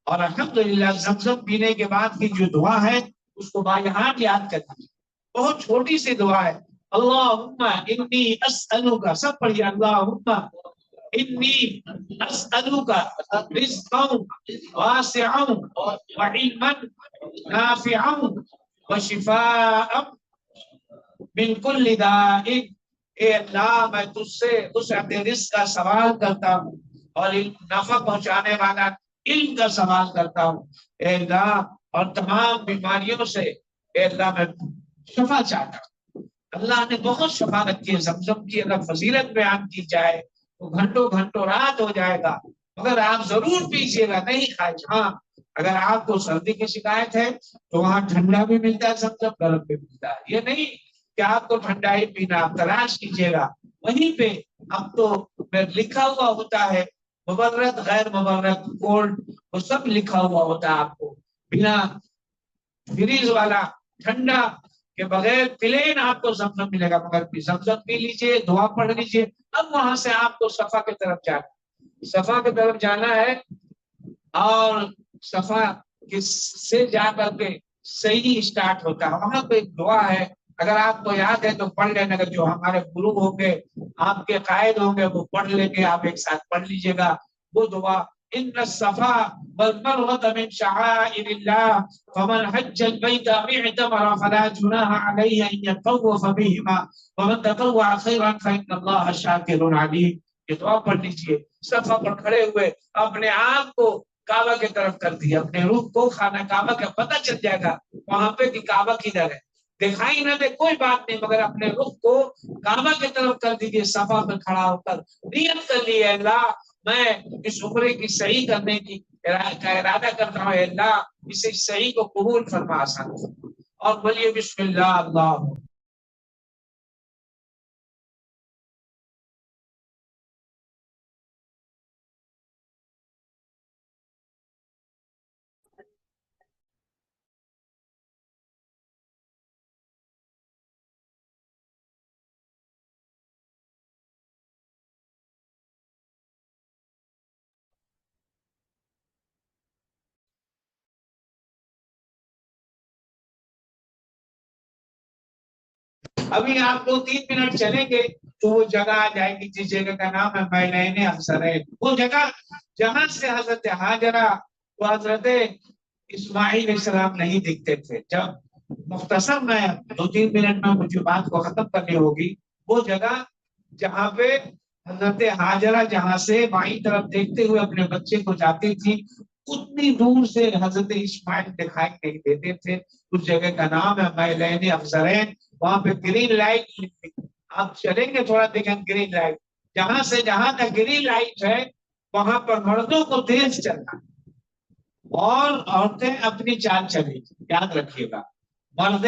اور الحمدللہ زمزم پینے کے بعد کی جو دعا ہے اس کو بایہات یاد کرنا. بہت چھوٹی سی دعا ہے. اللہم انی اسألوک سب پڑھیے اللہم انی اسألوک رزقا واسعا وعلما نافعا وشفاء من کل داء. اے اللہ میں تجھ سے وسعت رزق کا سوال کرتا ہوں اور نفع پہنچانے والا علم کا سوال کرتا ہوں. اے اللہ اور تمام بیماریوں سے اے اللہ میں شفا چاہتا ہوں. اللہ نے بہت شفا رکھی ہے. زمزم کی اگر فضیلت بیان کی جائے تو گھنٹوں گھنٹوں رات ہو جائے گا مگر آپ ضرور پیجیے گا نہیں خواہش. ہاں اگر آپ کو سردی کی شکایت ہے تو وہاں ٹھنڈا بھی ملتا ہے زمزم گرم بھی ملتا ہے. یہ نہیں کہ آپ کو ٹھنڈا ہی پینا آپ تلاش کیجیے گا وہیں پہ. اب تو لکھا ہوا ہوتا ہے مبرد غیر مبرد کولڈ وہ سب لکھا ہوا ہوتا ہے. آپ کو بنا فریز والا ٹھنڈا کے بغیر پلین آپ کو زمزم ملے گا مگر زمزم پی لیجیے دعا پڑھ لیجیے. اب وہاں سے آپ کو صفا کی طرف جانا صفا کی طرف جانا ہے اور صفا سے جا کر کے صحیح اسٹارٹ ہوتا ہے. وہاں پہ ایک دعا ہے اگر آپ کو یاد ہے تو پڑھ لینا. اگر جو ہمارے گرو ہوں گے آپ کے قائد ہوں گے وہ پڑھ لیں گے آپ ایک ساتھ پڑھ لیجیے گا وہ دعا. ان الصفا والمروة من شعائر الله فمن حج البيت او اعتمر فلا جناح عليه ان يطوف بهما ومن تطوع خيرا فان الله شاكر عليم. یہ دعا پڑھ لیجیے. صفا پر کھڑے ہوئے اپنے آپ کو کعبہ کی طرف کر دیا. اپنے روح کو خانہ کعبہ کا پتہ چل جائے گا وہاں پہ کہ کعبہ کدھر ہے. دکھائی نہ دے کوئی بات نہیں مگر اپنے رخ کو کعبہ کی طرف کر دیجیے. صفا پہ کھڑا ہو کر نیت کر لیے اللہ میں اس عمرے کی صحیح کرنے کی کا ارادہ کرتا ہوں. اللہ اسے صحیح کو قبول فرما آسان اور بولیے بسم اللہ اللہ. ابھی آپ 2-3 منٹ چلیں گے تو وہ جگہ آ جائے گی جس جگہ کا نام ہے مینین افسرین. وہ جگہ جہاں سے حضرت ہاجرہ و حضرت اسماعیل علیہ السلام نہیں دکھتے تھے. جب مختصر میں 2-3 منٹ میں مجھے بات کو ختم کرنی ہوگی. وہ جگہ جہاں پہ حضرت ہاجرہ جہاں سے بائیں طرف دیکھتے ہوئے اپنے بچے کو جاتی تھی اتنی دور سے حضرت اسماعیل دکھائی نہیں دیتے تھے. اس جگہ کا نام ہے مینین افسرین. وہاں پہ گرین لائٹ آپ چلیں گے تھوڑا دیکھیں گرین لائٹ جہاں سے جہاں تک گرین لائٹ ہے وہاں پر مردوں کو تیز چلنا اور عورتیں اپنی چال چلیں. یاد رکھیے گا مرد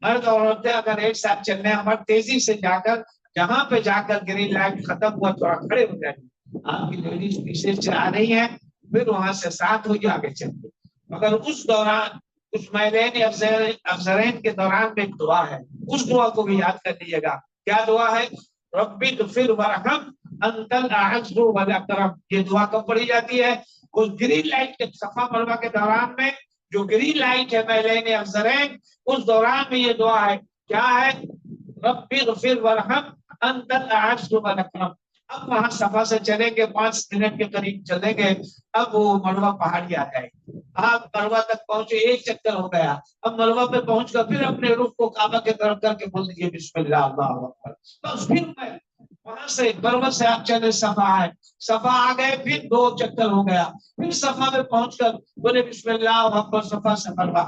اور عورتیں اگر ایک ساتھ چلنے ہمارے تیزی سے جا کر جہاں پہ جا کر گرین لائٹ ختم ہوا تھوڑا کھڑے ہو جائیں. آپ کی لیڈیز پیچھے چلا رہی ہیں پھر وہاں سے ساتھ ہوئی آگے چلتے مگر اس دوران اس میلین افزرین کے دوران میں ایک دعا ہے، اس دعا کو بھی یاد کر لیجیے گا. کیا دعا ہے؟ ربی اغفر وارحم انت الاعز والاکرم. یہ دعا کب پڑھی جاتی ہے؟ اس گرین لائٹ کے صفا مروا کے دوران میں، جو گرین لائٹ ہے میلین افزرین، اس دوران میں یہ دعا ہے. کیا ہے؟ ربی اغفر وارحم انت الاعز والاکرم. اب وہاں صفا سے چلیں گے، 5 منٹ کے قریب چلیں گے، اب وہ مروا پہاڑی آ جائے گی. آپ مروا تک پہنچے، ایک چکر ہو گیا. اب مروا پہ پہنچ کر پھر اپنے رخ کو کعبہ کی طرف کر کے بول دیجیے بسم اللہ اللہ اکبر. بس پھر میں وہاں سے مروا سے آپ چلے صفا ہے، صفا آ گئے، پھر 2 چکر ہو گیا. پھر صفا پہ پہنچ کر بولے بسم اللہ اکبر، صفا سے مروا.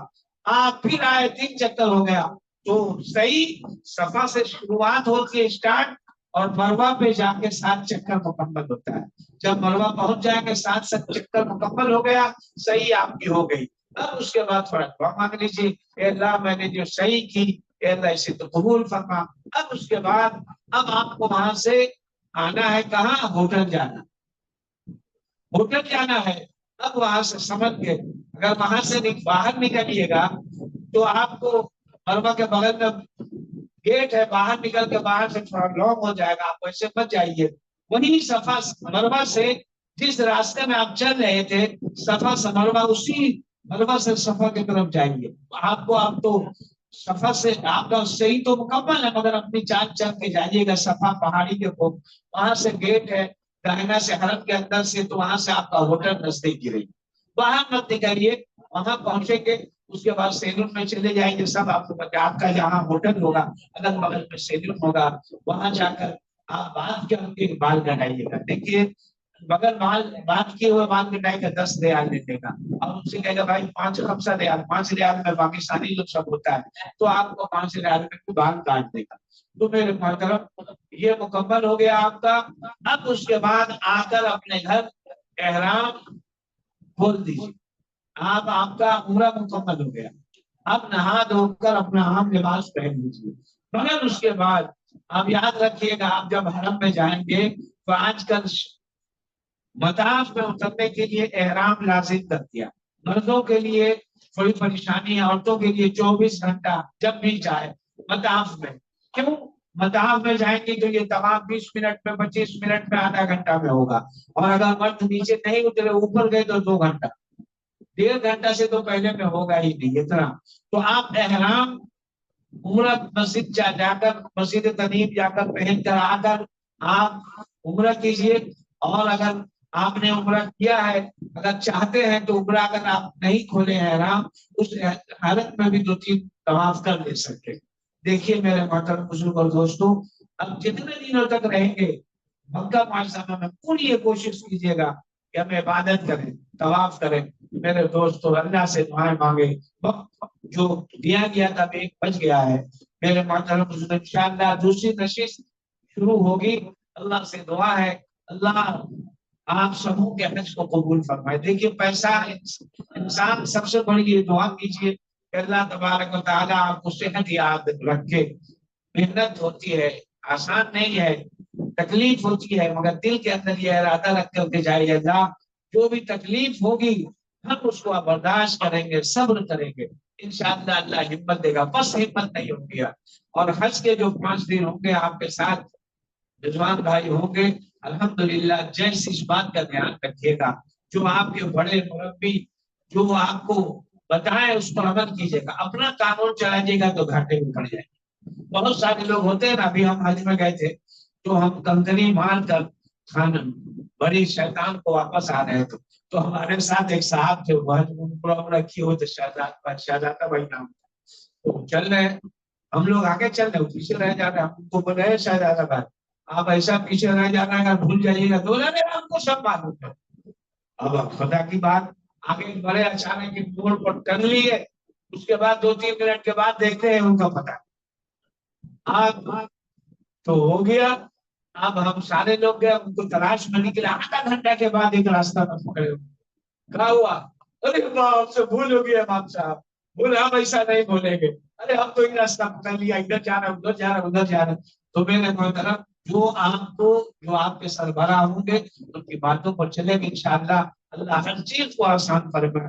آپ پھر آئے، 3 چکر ہو گیا. تو صحیح صفا سے شروعات ہوتی ہے اسٹارٹ، اور مروا پہ جا کے 7 چکر مکمل ہوتا ہے. جب مروا پہنچ جائیں گے، 7 چکر مکمل ہو گیا، صحیح آپ کی ہو گئی. اب اس کے بعد تھوڑا دعا مانگ لیجیے، اے اللہ میں نے جو صحیح کی، اے اللہ اسے تو قبول فرما. اب اس کے بعد اب آپ کو وہاں سے آنا ہے کہاں؟ ہوٹل جانا، ہوٹل جانا ہے. اب وہاں سے سمجھ کے اگر وہاں سے باہر نکلیے گا تو آپ کو مروا کے بغل میں گیٹ ہے، باہر نکل کے باہر سے تھوڑا لانگ ہو جائے گا، آپ ویسے مت جائیے. وہی صفا مروا سے جس راستے میں آپ چل رہے تھے، صفا سے مروا، اسی مروا سے صفا کی طرف جائیے. آپ تو صفا سے آپ کا صحیح تو مکمل ہے، مگر اپنی چال چل کے جائیے گا صفا پہاڑی کے اوپر. وہاں سے گیٹ ہے دائنا سے حرم کے اندر سے، تو وہاں سے آپ کا ہوٹل نزدیک گرے. باہر مت نکلیے، وہاں پہنچیں گے، اس کے بعد سیلون میں چلے جائیں گے. سب آپ کو پتا، آپ کا جہاں ہوٹل ہوگا اگل بغل میں سیلون ہوگا، وہاں جا کر آپ بات کر کے بال کٹائیے گا. دیکھیے بغل بات کیے ہوئے بال کٹائی کا 10 ریال دے دے گا، اور ان سے کہے گا بھائی 5 ریال، 5 ریال میں پاکستانی لوگ سب ہوتا ہے، تو آپ کو 5 ریال میں بال کاٹ دے گا. تو میرے محترم یہ مکمل ہو گیا آپ کا. اب اس کے بعد آ کر اپنے گھر احرام کھول دیجیے. آپ کا عمرہ مکمل ہو گیا. اب نہا دھو کر اپنا عام لباس پہن لیجیے. مگر اس کے بعد آپ یاد رکھیے گا، آپ جب حرم میں جائیں گے تو آج کل مطاف میں اترنے کے لیے احرام لازم کر دیا. مردوں کے لیے تھوڑی پریشانی ہے، عورتوں کے لیے 24 گھنٹہ جب بھی چاہے مطاف میں. کیوں؟ مطاف میں جائیں گے تو یہ تمام 20 منٹ میں، 25 منٹ میں، آدھا گھنٹہ میں ہوگا. اور اگر مرد نیچے نہیں اترے، اوپر گئے تو 2 گھنٹہ، 1.5 گھنٹہ سے تو پہلے میں ہوگا ہی نہیں اتنا. تو آپ احرام عمرہ مسجد جا کر، مسجد تنعیم جا کر پہن کر آ کر آپ عمرہ کیجیے. اور اگر آپ نے عمرہ کیا ہے، اگر چاہتے ہیں تو عمرہ اگر آپ نہیں کھولے ہیں احرام، اس حالت میں بھی 2-3 طواف کر لے سکتے. دیکھیے میرے محترم بزرگ اور دوستوں، اب جتنے دنوں تک رہیں گے مکہ معظمہ میں، پوری یہ کوشش کیجیے گا کہ ہم عبادت کریں، طواف کریں. میرے دوستوں اللہ سے دعائیں مانگے. وقت جو دیا گیا تھا ایک بچ گیا ہے. میرے محترم بزرگ، انشاءاللہ دوسری نشست شروع ہوگی. اللہ سے دعا ہے اللہ آپ سبوں کے حج کو قبول فرمائے. دیکھیے پیسہ انسان سب سے بڑی یہ دعا کیجیے کہ اللہ تبارک و تعالیٰ آپ کو صحت یاد رکھے. محنت ہوتی ہے، آسان نہیں ہے، تکلیف ہوتی ہے، مگر دل کے اندر یہ ارادہ رکھ کر کے جائیے اللہ جو بھی تکلیف ہوگی ہم اس کو برداشت کریں گے، صبر کریں گے. انشاءاللہ اللہ ہمت دے گا. بس ہمت نہیں ہوگی. اور حج کے جو 5 دن ہوں گے آپ کے ساتھ رضوان بھائی ہوں گے، الحمدللہ. جیسے اس بات کا دھیان رکھیے گا، جو آپ کے بڑے مربی جو آپ کو بتائیں اس پر عمل کیجیے گا. اپنا قانون چلائیے گا تو گھاٹے میں پڑ جائیں گے. بہت سارے لوگ ہوتے ہیں نا، ابھی ہم حج میں گئے تھے تو ہم کنکری مار کر کھانا بڑی شیطان کو واپس آ رہے تھے. تو ہمارے ساتھ ایک صاحب تھے، وہ رکھی ہوئے تھے، شہزادہ بھائی نام. تو چل رہے ہم لوگ آگے چل رہے، پیچھے رہ جا رہے. ہم کو بول رہے شہزادہ بھائی آپ ایسا پیچھے رہ جانا ہے، بھول جائیے گا. تو ہم کو سب معلوم ہے. اب خدا کی بات آگے بڑے اچانک موڑ پر ٹن لیے. اس کے بعد 2-3 منٹ کے بعد دیکھتے ہیں ان کا پتہ تو ہو گیا. اب ہم سارے لوگ گئے ان کو تلاش میں نکلے. آدھا گھنٹہ کے بعد ایک راستہ میں پکڑے. کیا ہوا؟ ارے آپ سے بھول ہو گیا امام صاحب. بولے ہم ایسا نہیں بولیں گے. ارے ہم تو ایک راستہ پکڑ لیا، ادھر جا رہا ادھر جا رہا ادھر جا رہا. تو میرے محترم جو آپ کے سربراہ ہوں گے ان کی باتوں پر چلے گا انشاءاللہ اللہ ہر چیز کو آسان فرمائے.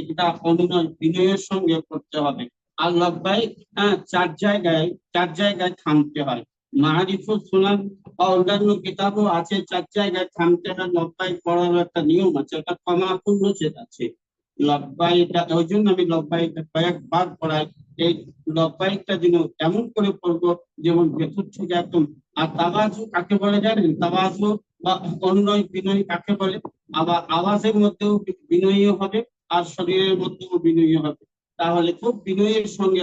এটা অনুনয় বিনয়ের সঙ্গে করতে হবে। আর লব্বাইক চার জায়গায় থামতে হয়। মারিফুত সুনান বা অন্যান্য কিতাবও আছে, 4 জায়গায় থামতে হয়, লব্বাইক পড়ার একটা নিয়ম আছে, একটা ক্ষমাপূর্ণ চেত আছে লব্বাইকটা, ওই জন্য আমি লব্বাইক কয়েকবার পড়াই। এই লব্বাইকটা যেন এমন করে পড়বো যেমন ভেতর থেকে একদম। আর তাওয়াজু কাকে বলে জানেন? তাওয়াজু বা অনুনয় বিনয় কাকে বলে? আবার আওয়াজের মধ্যেও বিনয়ী হবে আর শরীরের মধ্যেও বিনয়ী হবে। তাহলে খুব বিনয়ের সঙ্গে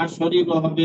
আর শরীরও হবে।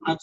5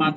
5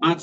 5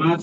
5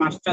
5টা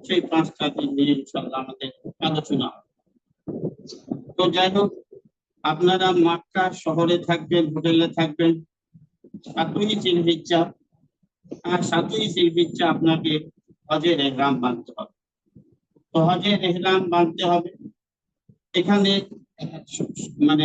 সেই 5টা দিন নিয়ে ইনশাআল্লাহ আমাদের আলোচনা। তো যাই হোক, আপনারা মক্কা শহরে থাকবেন, হোটেলে থাকবেন, 7ই জিলহিজ্জা, আর 7ই জিলহিজ্জা আপনাকে হজের ইহরাম বাঁধতে হবে। তো হজের ইহরাম বাঁধতে হবে, এখানে মানে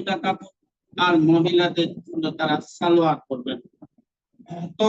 এটা কাপড়, আর মহিলাদের জন্য তারা সালোয়ার পরবেন। তো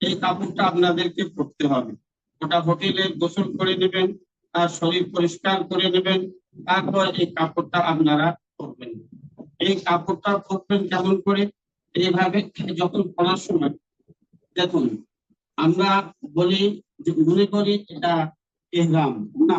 এই কাপড়টা আপনাদেরকে পরতে হবে। ওটা হোটেলে গোসল করে নেবেন আর শরীর পরিষ্কার করে নেবেন, তারপর এই কাপড়টা আপনারা পরবেন। এই কাপড়টা পরবেন কেমন করে? এইভাবে যখন পরার সময় দেখুন, আমরা বলি যে মনে করি এটা ইহরাম না,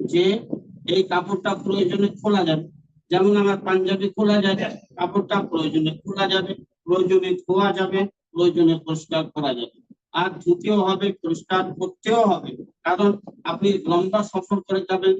যে এই কাপড়টা প্রয়োজনে খোলা যাবে, যেমন আমার পাঞ্জাবি খোলা যায়, কাপড়টা প্রয়োজনে খোলা যাবে, প্রয়োজনে ধোয়া যাবে, প্রয়োজনে পরিষ্কার করা যাবে। আর ধুতেও হবে, পরিষ্কার করতেও হবে, কারণ আপনি লম্বা সফর করে যাবেন,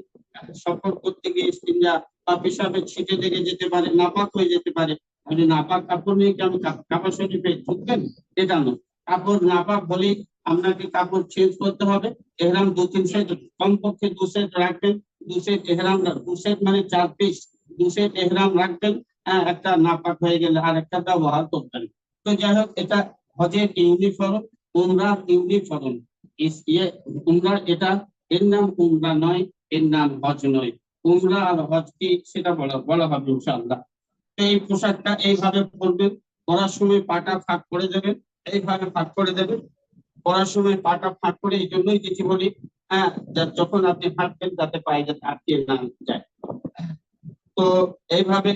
সফর করতে গিয়ে ইস্তিনজা বা পেশাবে ছিটে লেগে যেতে পারে, নাপাক হয়ে যেতে পারে। আপনি নাপাক কাপড় নিয়ে কেমন কাপড় শরীফে ঢুকবেন? এটা নয়। কাপড় নাপাক বলে আপনাকে কাপড় চেঞ্জ করতে হবে। এহরাম 2-3 সেট, কমপক্ষে 2 সেট রাখবেন। 2 সেট এহরাম, 2 সেট মানে 4 পিস, 2 সেট এহরাম রাখবেন। একটা নাপাক হয়ে গেলে আর একটা ব্যবহার করবেন। তো যাই হোক, এটা হজের ইউনিফর্ম, উমরার ইউনিফর্ম। ইয়ে উমরা, এটা এর নাম উমরা নয়, এর নাম হজ নয়। উমরা আর হজ কি সেটা বলা হবে ইনশাআল্লাহ। এই পোশাকটা এইভাবে পরবেন, পরার সময় পাটা ফাঁক করে দেবেন, এইভাবে ফাঁক করে দেবেন। পরার সময় পাটা ফাঁক করে এই জন্যই কিছু বলি, যখন আপনি হাঁটবেন যাতে পায়ে যাতে আটকে না যায়। তো এইভাবে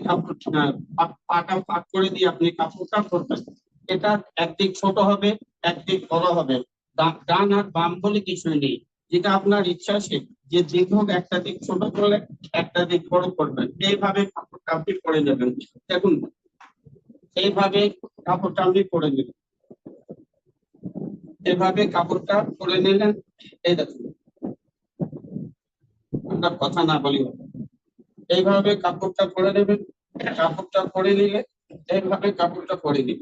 পাটা ফাঁক করে দিয়ে আপনি কাপড়টা পরবেন। এটা একদিক ছোট হবে, একদিক বড় হবে, ডান আর বাম বলে কিছুই নেই, যেটা আপনার ইচ্ছা সে যে দিক হোক, একটা দিক ছোট করলে একটা দিক বড় করবেন। এইভাবে কাপড়টা আপনি পরে নেবেন। দেখুন, এইভাবে কাপড়টা আপনি পরে নেবেন, এইভাবে কাপড়টা পরে নিলেন। এই দেখুন, আমরা কথা না বলি, এইভাবে কাপড়টা পরে নেবেন। কাপড়টা পরে নিলে এইভাবে কাপড়টা পরে নিন।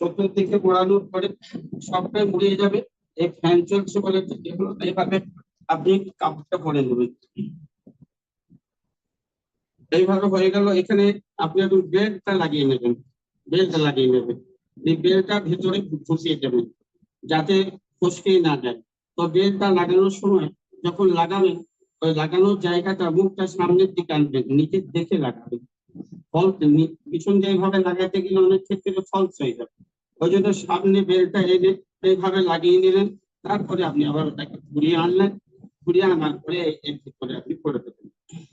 চতুর্দিকে মোড়ানোর পরে সবটাই মুড়িয়ে যাবে। এই ফ্যান চলছে বলে এইভাবে আপনি কাপড়টা পরে নেবেন। এইভাবে হয়ে গেল। এখানে আপনি একটু বেল্টটা লাগিয়ে নেবেন, বেল্ট লাগিয়ে নেবেন। এই বেল্টটা ভিতরে ঢুকিয়ে দেবেন যাতে ফসকে না যায়। তো বেল্টটা লাগানোর সময় যখন লাগাবেন ওই লাগানোর জায়গাটা মুখটা সামনের দিকে আনবেন, নিচের দেখে লাগাবেন। ফলস পিছন দিয়ে এইভাবে লাগাতে গেলে অনেক ক্ষেত্রে ফলস হয়ে যাবে। ওই জন্য সামনে বেলটা এনে এইভাবে লাগিয়ে নিলেন, তারপরে আপনি আবার ওটাকে ঘুরিয়ে আনলেন, ঘুরিয়ে আনার পরে এর ভিতরে আপনি করে দেবেন।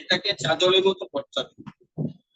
এটাকে চাদরের মতো করতে হবে।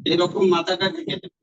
এরকম মাথাটা ঢেকে দেবেন।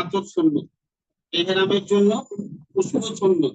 আতর সুন্নত, এহরামের জন্য খুশবু সুন্নত,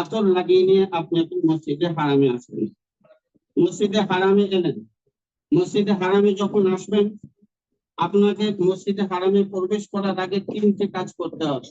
আতর লাগিয়ে নিয়ে আপনি মসজিদে হারামে আসবেন। মসজিদে হারামে এলেন, মসজিদে হারামে যখন আসবেন আপনাকে মসজিদে হারামে প্রবেশ করার আগে তিনটে কাজ করতে হবে।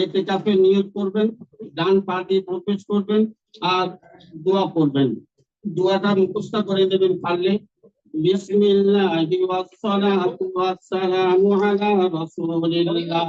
এহতিকাফের নিয়ত করবেন, ডান পা দিয়ে প্রবেশ করবেন আর দোয়া করবেন। দোয়াটা মুখস্থ করে নেবেন পারলে। বিসমিল্লাহি ওয়াসসালাতু ওয়াসসালামু আলা রাসূলিল্লাহ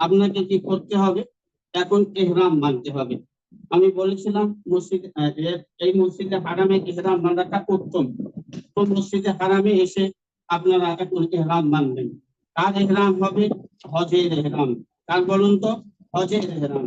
আপনাকে কি করতে হবে? এখন ইহরাম বাঁধতে হবে। আমি বলেছিলাম এই মসজিদে হারামে ইহরাম বাঁধাটা উত্তম। তো মসজিদে হারামে এসে আপনারা এখন ইহরাম বাঁধবেন। কার ইহরাম হবে? হজের ইহরাম। কার বলুন তো? হজের ইহরাম,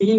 3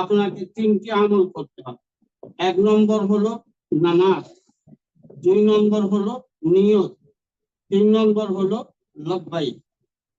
আপনাকে 3টি আমল করতে হবে। 1 নম্বর হলো নামাজ, 2 নম্বর হলো নিয়ত, 3 নম্বর হলো লব্বাইক।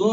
2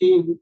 3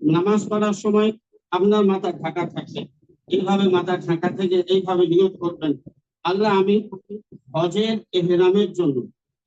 নামাজ পড়ার সময় আপনার মাথা ঢাকা থাকবে। এইভাবে মাথা ঢাকা থেকে এইভাবে নিয়ত করবেন, আল্লাহ আমি হজের ইহরামের জন্য,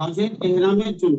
হজের ইহরামের জন্য,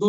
2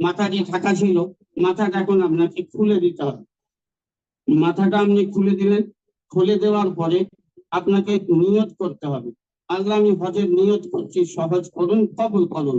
মাথা যে ঢাকা ছিল, মাথাটা এখন আপনাকে খুলে দিতে হবে। মাথাটা আপনি খুলে দিলেন। খুলে দেওয়ার পরে আপনাকে নিয়ত করতে হবে, আল্লাহ আমি হজের নিয়ত করছি, সহজ করুন, কবুল করুন।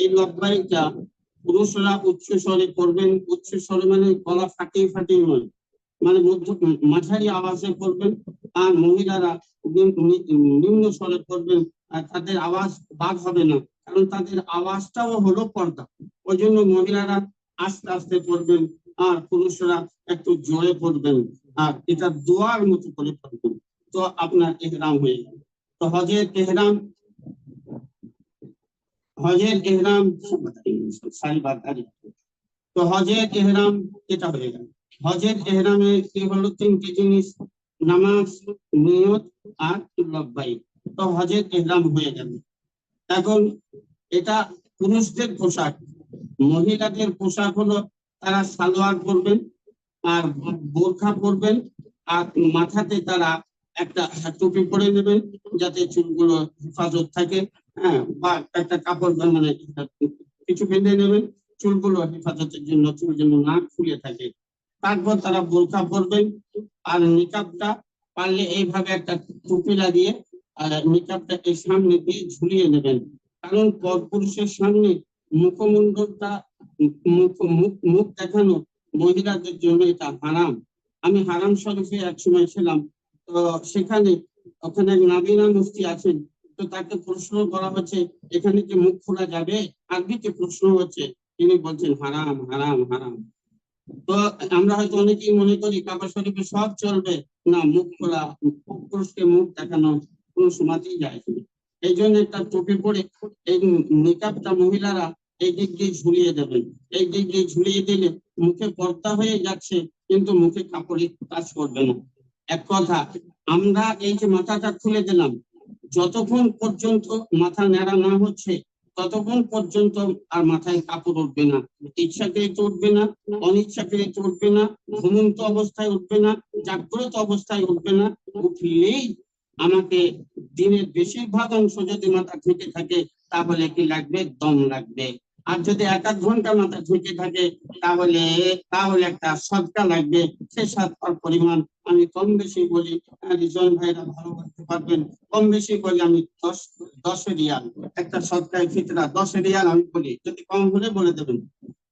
এই লব্বাইকটা পুরুষরা উচ্চ স্বরে করবেন, উচ্চ স্বরে মানে গলা ফাটিয়ে ফাটিয়ে নয়, মানে মাঝারি আওয়াজে করবেন। আর মহিলারা নিম্ন স্বরে করবেন, আর তাদের আওয়াজ বাদ হবে না, কারণ তাদের আওয়াজটাও হলো পর্দা। ওই জন্য মহিলারা আস্তে আস্তে করবেন আর পুরুষরা একটু জোরে করবেন, আর এটা দোয়ার মতো করে করবেন। তো আপনার ইহরাম হয়ে যাবে। তো হজের ইহরাম সারি বাদ। তো হজের ইহরাম এটা হয়ে গেল। হজের ইহরামে কি হলো? তিনটি জিনিস, নামাজ, নিয়ত আর লব্বাইক। তো হজের ইহরাম হয়ে গেল। এখন এটা পুরুষদের পোশাক। মহিলাদের পোশাক হলো তারা সালোয়ার পরবেন আর বোরখা পরবেন, আর মাথাতে তারা একটা টুপি পরে নেবেন যাতে চুলগুলো হেফাজত থাকে, হ্যাঁ, বা একটা কাপড় মানে কিছু বেঁধে নেবেন চুলগুলো হেফাজতের জন্য, চুল যেন না খুলে থাকে। তারপর তারা বোরখা পরবেন আর নিকাবটা পারলে এইভাবে একটা টুপি লাগিয়ে আর নিকাবটা এই সামনে দিয়ে ঝুলিয়ে নেবেন, কারণ পরপুরুষের সামনে মুখমণ্ডলটা মুখ দেখানো মহিলাদের জন্য এটা হারাম। আমি হারাম শরীফে এক সময় ছিলাম, তো সেখানে ওখানে এক নাবিনা মুফতি আছেন, তো তাকে প্রশ্ন করা হচ্ছে এখানে কি মুখ খোলা যাবে, আরবিতে প্রশ্ন হচ্ছে, তিনি বলছেন হারাম হারাম হারাম। তো আমরা হয়তো অনেকেই মনে করি কাবা শরীফে সব চলবে, না, মুখ খোলা, পুরুষকে মুখ দেখানো কোনো সময়তেই যায় না। এই জন্য একটা টুপি পরে এই নিকাবটা মহিলারা এই দিক দিয়ে ঝুলিয়ে দেবেন। এই দিক দিয়ে ঝুলিয়ে দিলে মুখে পর্দা হয়ে যাচ্ছে, কিন্তু মুখে কাপড়ে কাজ করবে না। এক কথা, আমরা এই যে মাথাটা খুলে দিলাম, যতক্ষণ পর্যন্ত মাথা ন্যাড়া না হচ্ছে ততক্ষণ পর্যন্ত আর মাথায় কাপড় উঠবে না। ইচ্ছাকৃত উঠবে না, অনিচ্ছাকৃত উঠবে না, ঘুমন্ত অবস্থায় উঠবে না, জাগ্রত অবস্থায় উঠবে না। উঠলেই আমাকে দিনের বেশিরভাগ অংশ যদি মাথা ঢেকে থাকে তাহলে কি লাগবে? দম লাগবে। আর যদি 1-1 ঘন্টা মাথা ঢেকে থাকে তাহলে একটা সদকা লাগবে। সে সদকার পরিমাণ আমি কম বেশি বলি, রিজন ভাইরা ভালো বলতে পারবেন, কম বেশি বলি আমি 10 রিয়াল একটা সদকায় ফিতরা, 10 রিয়াল আমি বলি, যদি কম হলে বলে দেবেন।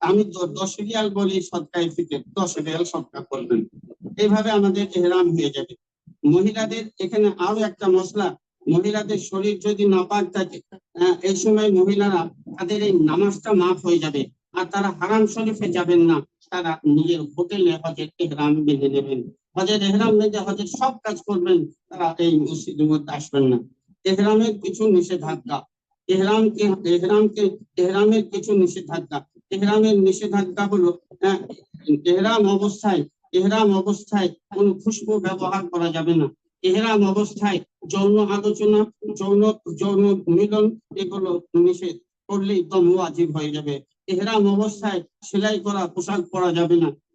আমি 10 রিয়াল বলি সদকায় ফিতর, 10 রিয়াল সদকা করবেন। এইভাবে আমাদের ইহরাম হয়ে যাবে। মহিলাদের এখানে আরো একটা মশলা, মহিলাদের শরীর যদি নাপাক থাকে, এই সময় মহিলারা তাদের এই নামাজটা মাফ হয়ে যাবে, আর তারা হারাম শরীফে যাবেন না, তারা নিজের হোটেলে হজের ইহরাম বেঁধে নেবেন। হজের ইহরাম বেঁধে হজের সব কাজ করবেন, তারা এই মসজিদের মধ্যে আসবেন না। ইহরামের কিছু নিষেধাজ্ঞা, ইহরামের কিছু নিষেধাজ্ঞা। ইহরামের নিষেধাজ্ঞা হলো, ইহরাম অবস্থায় কোন খুশবু ব্যবহার করা যাবে না। ইহরাম অবস্থায় যৌন আলোচনা, যৌন মিলন, এগুলো নিষেধ, করলেই দম ওয়াজিব হয়ে যাবে। ইহরাম অবস্থায় সেলাই করা পোশাক পরা যাবে না।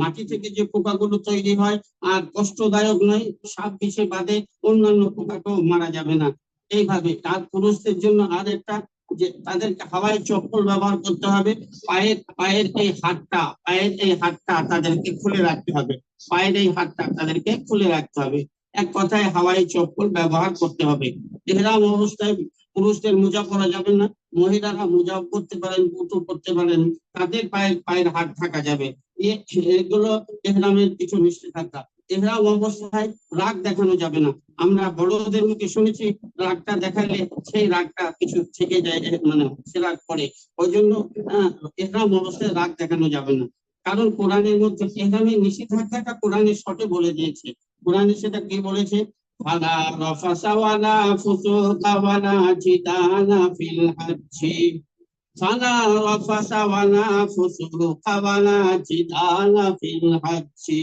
মাটি থেকে যে পোকাগুলো তৈরি হয় আর কষ্টদায়ক নয়, সাপ বিছে বাদে অন্যান্য পোকাকেও মারা যাবে না। এইভাবে তার পুরুষদের জন্য আর একটা, যে তাদেরকে হাওয়াই চপ্পল ব্যবহার করতে হবে। পায়ের এই হাতটা তাদেরকে খুলে রাখতে হবে, পায়ের এই হাতটা তাদেরকে খুলে রাখতে হবে। এক কথায় হাওয়াই চপ্পল ব্যবহার করতে হবে। ইহরাম অবস্থায় পুরুষদের মোজা পরা যাবে না, মহিলারা মোজা পরতে পারেন, বুটও পরতে পারেন, তাদের পায়ের হাত ঢাকা যাবে। এগুলো ইহরামের কিছু নিষেধাজ্ঞা। ইহরাম অবস্থায় রাগ দেখানো যাবে না। আমরা বড়দের মুখে শুনেছি রাগটা দেখালে সেই রাগটা কিছু থেকে যায়, মানে সে রাগ করে। ওই জন্য ইহরাম অবস্থায় রাগ দেখানো যাবে না, কারণ কোরআনের মধ্যে ইহরামের নিষেধাজ্ঞাটা কোরআনে শর্টে বলে দিয়েছে। কোরআনে সেটা কি বলেছে? ফালা রাফাসা ওয়ালা ফুসুকা ওয়ালা জিদালা ফিল হাজ্জি, ফালা রাফাসা ওয়ালা ফুসুকা ওয়ালা জিদালা ফিল হাজ্জি।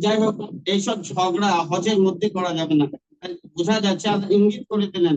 যাই হোক, এইসব ঝগড়া হজের মধ্যে করা যাবে না। বোঝা যাচ্ছে, আল্লাহ ইঙ্গিত করে দিলেন,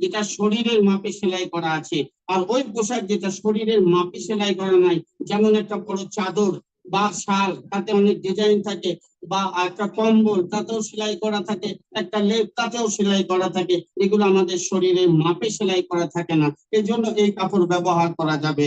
যেটা শরীরের মাপে সেলাই করা আছে, আর ওই পোশাক যেটা শরীরের মাপে সেলাই করা নাই, যেমন একটা বড় চাদর বা শাল, তাতে অনেক ডিজাইন থাকে, বা একটা কম্বল তাতেও সেলাই করা থাকে, একটা লেপ তাতেও সেলাই করা থাকে, এগুলো আমাদের শরীরের মাপে সেলাই করা থাকে না, এই জন্য এই কাপড় ব্যবহার করা যাবে।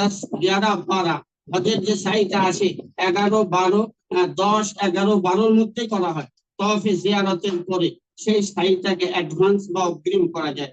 10, 11, 12, হজের যে সাইটা আসে 11, 12, 10, 11, 12 মধ্যে করা হয় তওয়াফে জিয়ারতের পরে, সেই সাইটাকে অ্যাডভান্স বা অগ্রিম করা যায়।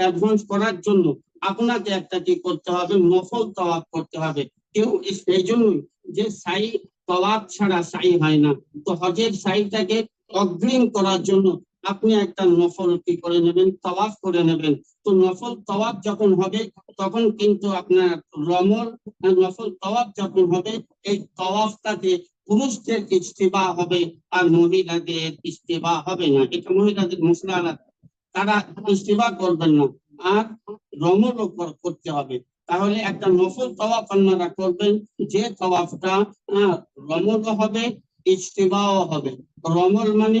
অ্যাডভান্স করার জন্য আপনাকে একটা কি করতে হবে, নফল তওয়াফ করতে হবে। কেউ এই জন্যই যে সাই তওয়াফ ছাড়া সাই হয় না। তো হজের সাইটাকে অগ্রিম করার জন্য আপনি একটা নফল কি করে নেবেন, তওয়াফ করে নেবেন। তো নফল তওয়াফ যখন হবে তখন কিন্তু আপনার রমল, নফল তওয়াফ যখন হবে এই তওয়াফটাতে পুরুষদের ইস্তিবা হবে আর মহিলাদের ইস্তিবা হবে না। এটা মহিলাদের মশলা আলাদা, তারা ইস্তিবা করবেন না, আর রমল করতে হবে। তাহলে একটা নফল তওয়াফ আপনারা করবেন, যে তওয়াফটা রমল হবে, ইস্তিবাও হবে। রমল মানে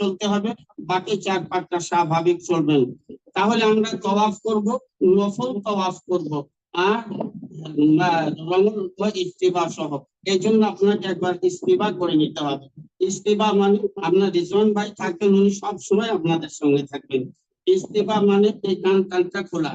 চলতে হবে, বাকি 4 পাকটা স্বাভাবিক চলবেন। তাহলে আমরা তওয়াফ করব, নফল তওয়াফ করব, আর রমল বা ইস্তিবা সহ। এই জন্য আপনাকে একবার ইস্তিবা করে নিতে হবে। ইস্তিবা মানে আপনার রিজওয়ান ভাই থাকবেন, উনি সব সময় আপনাদের সঙ্গে থাকবেন। ইস্তিবা মানে এই কানটা খোলা,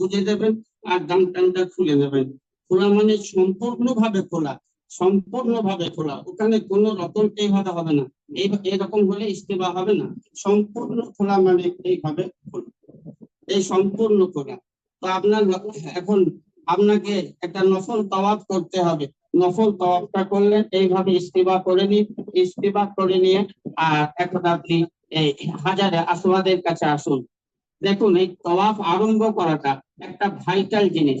বুঝে দেবেন, আর ডান কানটা খুলে নেবেন। খোলা মানে সম্পূর্ণভাবে খোলা, সম্পূর্ণভাবে খোলা, ওখানে কোনো রকম এইভাবে হবে না, এইরকম হলে ইস্তিফা হবে না। সম্পূর্ণ খোলা মানে এইভাবে খোলা, এই সম্পূর্ণ খোলা। তো আপনার এখন আপনাকে একটা নফল তওয়াফ করতে হবে। নফল তওয়াফটা করলেন, এইভাবে ইস্তিবা করে নিন, ইস্তিবা করে নিয়ে আর এখন আপনি এই হাজারে আসওয়াদের কাছে আসুন। দেখুন, এই তওয়াফ আরম্ভ করাটা একটা ভাইটাল জিনিস।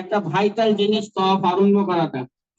একটা ভাইটাল জিনিস তওয়াফ আরম্ভ করাটা,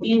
3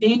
3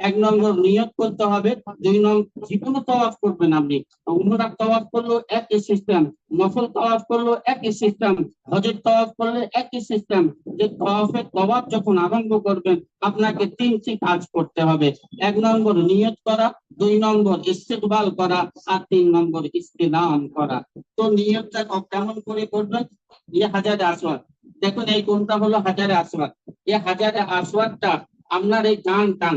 এক নম্বর নিয়ত করতে হবে, দুই নম্বর জীবনে তওয়াফ করবেন আপনি। উমরার তওয়াফ করলেও একই সিস্টেম, নফল তওয়াফ করলেও একই সিস্টেম, হজের তওয়াফ করলে একই সিস্টেম। যে তওয়াফ যখন আরম্ভ করবেন আপনাকে তিনটি কাজ করতে হবে। এক নম্বর নিয়ত করা, দুই নম্বর ইস্তেকবাল করা, আর তিন নম্বর ইস্তিলাম করা। তো নিয়তটা কেমন করে করবেন? হাজারে আসওয়াদ, দেখুন এই কোনটা হলো হাজারে আসওয়াদ। হাজারে আসওয়াদটা আপনার এই কান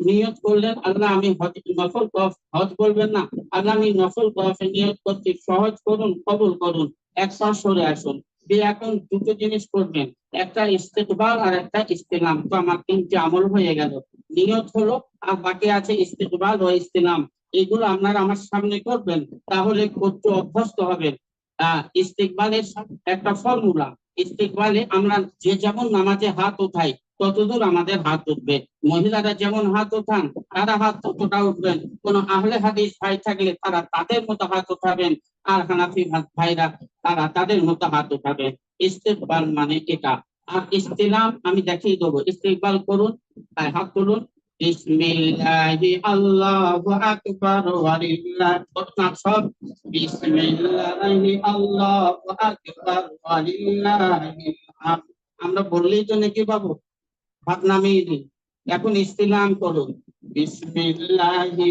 নিয়ত করলেন আল্লাহ আমি নফল তওয়াফ, হজ বলবেন না, আল্লাহ আমি নফল তওয়াফে নিয়ত করছি, সহজ করুন, কবুল করুন। এক পাশ সরে আসুন, দিয়ে এখন দুটো জিনিস করবেন, একটা ইস্তেকবাল আর একটা ইস্তিলাম। তো আমার 3টে আমল হয়ে গেল, নিয়ত হলো আর বাকি আছে ইস্তেকবাল ও ইস্তিলাম। এগুলো আপনারা আমার সামনে করবেন, তাহলে করতে অভ্যস্ত হবেন। ইস্তেকবালের একটা ফর্মুলা, ইস্তেকবালে আমরা যে যেমন নামাজে হাত উঠাই ততদূর আমাদের হাত উঠবে। মহিলারা যেমন হাত উঠান তারা হাত ততটা উঠবেন। কোন আহলে হাদিস ভাই থাকলে তারা তাদের মতো হাত উঠাবেন, আর হানাফি ভাইরা তারা তাদের মতো হাত উঠাবেন। ইস্তেকবাল মানে এটা। আর ইস্তিলাম আমি দেখিয়ে দেবো। ইস্তেকবাল করুন, হাত তুলুন, বিসমিল্লাহি আল্লাহু আকবার ওয়ালিল্লাহ, সব বিসমিল্লাহি আল্লাহু আকবার ওয়ালিল্লাহিল হামদ। আমরা বললেই তো নাকি পাবো, হাত নামিয়ে দিন। এখন ইস্তিলাম করুন, বিসমিল্লাহি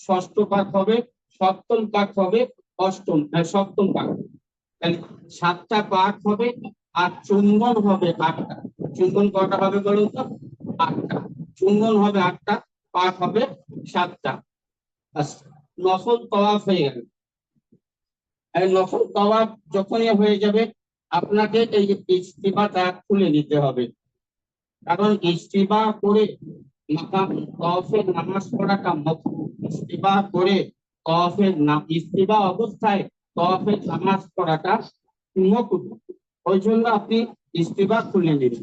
ষষ্ঠ পাঠ হবে, সপ্তম পাঠ হবে, অষ্টম সপ্তম পাঠ। তাহলে 7টা পাক হবে আর চুম্বন হবে 8টা। চুম্বন কটা হবে বলুন তো? 8টা। চুম্বন হবে 8টা, পাক হবে 7টা। আচ্ছা, নফল তওয়াফ হয়ে গেল। এই নফল তওয়াফ যখনই হয়ে যাবে আপনাকে এই ইস্তিবাটা খুলে নিতে হবে, কারণ ইস্তিবা করে মাকাম তওয়াফের নামাজ পড়াটা মাকরুহ। ইস্তিবা করে ইস্তিবা অবস্থায় তওয়াফের নামাজ পড়াটা মাকরুহ। ওই জন্য আপনি ইস্তিবা খুলে নেবেন।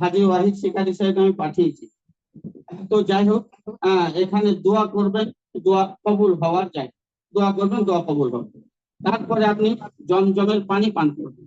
হাজী ওয়াহিদ শিকারী সাহেব আমি পাঠিয়েছি। তো যাই হোক, এখানে দোয়া করবেন, দোয়া কবুল হওয়ার যায়, দোয়া করবেন, দোয়া কবুল হবে। তারপরে আপনি জমজমের পানি পান করবেন।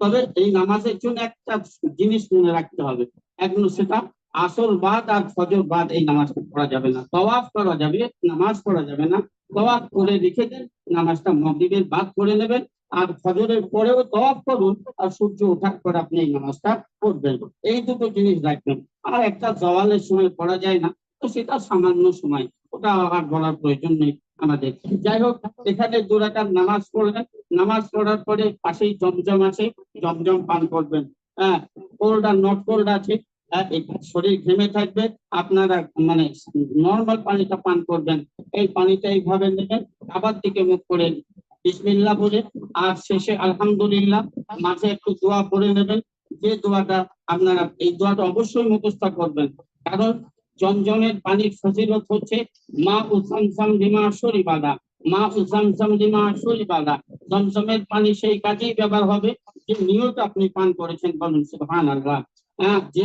তবে এই নামাজের জন্য একটা জিনিস মনে রাখতে হবে, একদম সেটা আসর বাদ আর ফজর বাদ এই নামাজটা পড়া যাবে না। তওয়াফ করা যাবে, নামাজ পড়া যাবে না। তওয়াফ করে রেখে দেন, নামাজটা মাগরিবের বাদ পড়ে নেবেন, আর ফজরের পরেও তওয়াফ করুন, আর সূর্য ওঠার পর আপনি এই নামাজটা পড়বেন। এই দুটো জিনিস রাখবেন। আর একটা জওয়ালের সময় পড়া যায় না, তো সেটা সামান্য সময়, ওটা আর বলার প্রয়োজন নেই আমাদের। যাই হোক, এখানে 2 রাকাত নামাজ পড়বেন। নামাজ পড়ার পরে পাশেই জমজম আছে, জমজম পান করবেন। কোল্ড আর নট কোল্ড আছে, শরীর ঘেমে থাকবে, আপনারা মানে নর্মাল পানিটা পান করবেন। এই পানিটা এইভাবে নেবেন, আবার দিকে মুখ করে বিসমিল্লাহ বলে, আর শেষে আলহামদুলিল্লাহ, মাঝে একটু দোয়া পড়ে নেবেন। যে দোয়াটা আপনারা, এই দোয়াটা অবশ্যই মুখস্থ করবেন, কারণ জমজমের পানির ফজিলত হচ্ছে মা উসামসাম লিমা শরিবাদা, মা উসামসাম লিমা শরিবাদা। জমজমের পানি সেই কাজেই ব্যবহার হবে যে নিয়ত আপনি পান করেছেন, বলুন সুবহানাল্লাহ। যে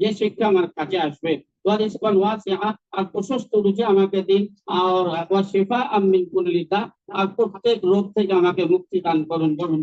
যে শিক্ষা আমার কাছে আসবে, ওয়ারিসকান ওয়াসিআ, আর প্রশস্ত রুজি আমাকে দিন, আর ওয়াশিফাআম মিন কুল্লি দা, আর প্রত্যেক রোগ থেকে আমাকে মুক্তি দান করুন, বলুন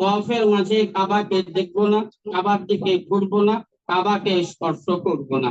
তওয়াফের মাঝে কাবাকে দেখবো না, কাবার দিকে ঘুরবো না, কাবাকে স্পর্শ করবো না।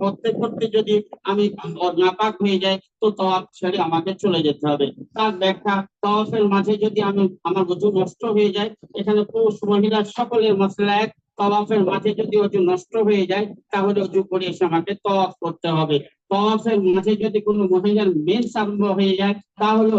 করতে করতে যদি আমি নাপাক হয়ে যাই, তো তওয়াফ ছেড়ে আমাকে চলে যেতে হবে। তার ব্যাখ্যা, তওয়াফের মাঝে যদি আমি আমার ওযু নষ্ট হয়ে যায়, এখানে পুরুষ মহিলা সকলের মাসলা এক, তওয়াফের মাঝে যদি অজু নষ্ট হয়ে যায় তাহলে অজু করে এসে আমাকে তওয়াফ করতে হবে। তওয়াফের মাঝে যদি কোনো মহিলার মেন্স আরম্ভ হয়ে যায় তাহলে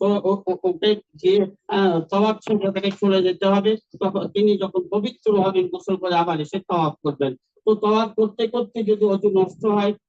তো ওকে যে তওয়াফ ছেড়ে থেকে চলে যেতে হবে, তখন তিনি যখন পবিত্র হবেন গোসল করে আবার এসে তওয়াফ করবেন। তো তওয়াফ করতে করতে যদি অজু নষ্ট হয়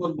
করব,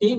3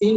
3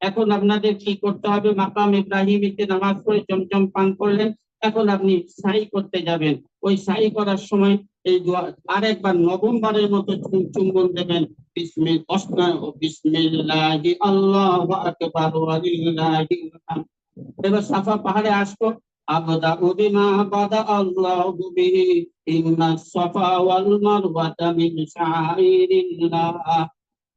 এখন আপনাদের কি করতে হবে? মাকাম ইব্রাহিমীতে নামাজ পড়ে জমজম পান করলেন, এখন আপনি সাই করতে যাবেন। ওই সাই করার সময় এই আরেকবার নবমবারের মতো চুম্বন দেবেন, বিসমিল্লাহি আল্লাহু আকবার ওয়া লিল্লাহিল হামদ। এবার সাফা পাহাড়ে আসবো, আবদাউ বিমা বাদা আল্লাহু বিহি ইন্নাস সাফা ওয়াল মারওয়াতা মিন শাআইরিল্লাহ।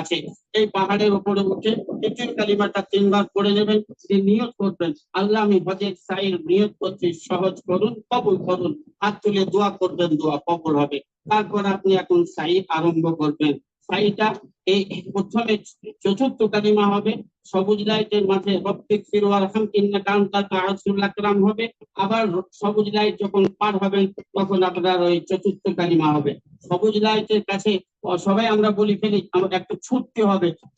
আছে। এই পাহাড়ের উপরে উঠে তৃতীয় কালিমাটা 3 বার পড়ে নেবেন, দিয়ে নিয়ত করবেন, আল্লাহ আমি হজের সাইর নিয়ত করছি, সহজ করুন, কবুল করুন। হাত তুলে দোয়া করবেন, দোয়া কবুল হবে। তারপর আপনি এখন সাই আরম্ভ করবেন। সাইটা এই প্রথমে চতুর্থ কালিমা হবে, সবুজ লাইটের মাঝে রব্বিক ফির ওয়ারহাম ইন্নাকা আনতাল আজিজুল আকরাম হবে। আবার সবুজ লাইট যখন পার হবেন তখন আপনার ওই চতুর্থ কালিমা হবে। সবুজ লাইটের কাছে সবাই আমরা বলি ফেলি আমাকে একটু ছুটতে হবে,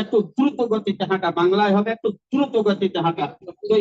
একটু দ্রুত গতিতে হাঁটা, বাংলায় হবে একটু দ্রুত গতিতে হাঁটা। তো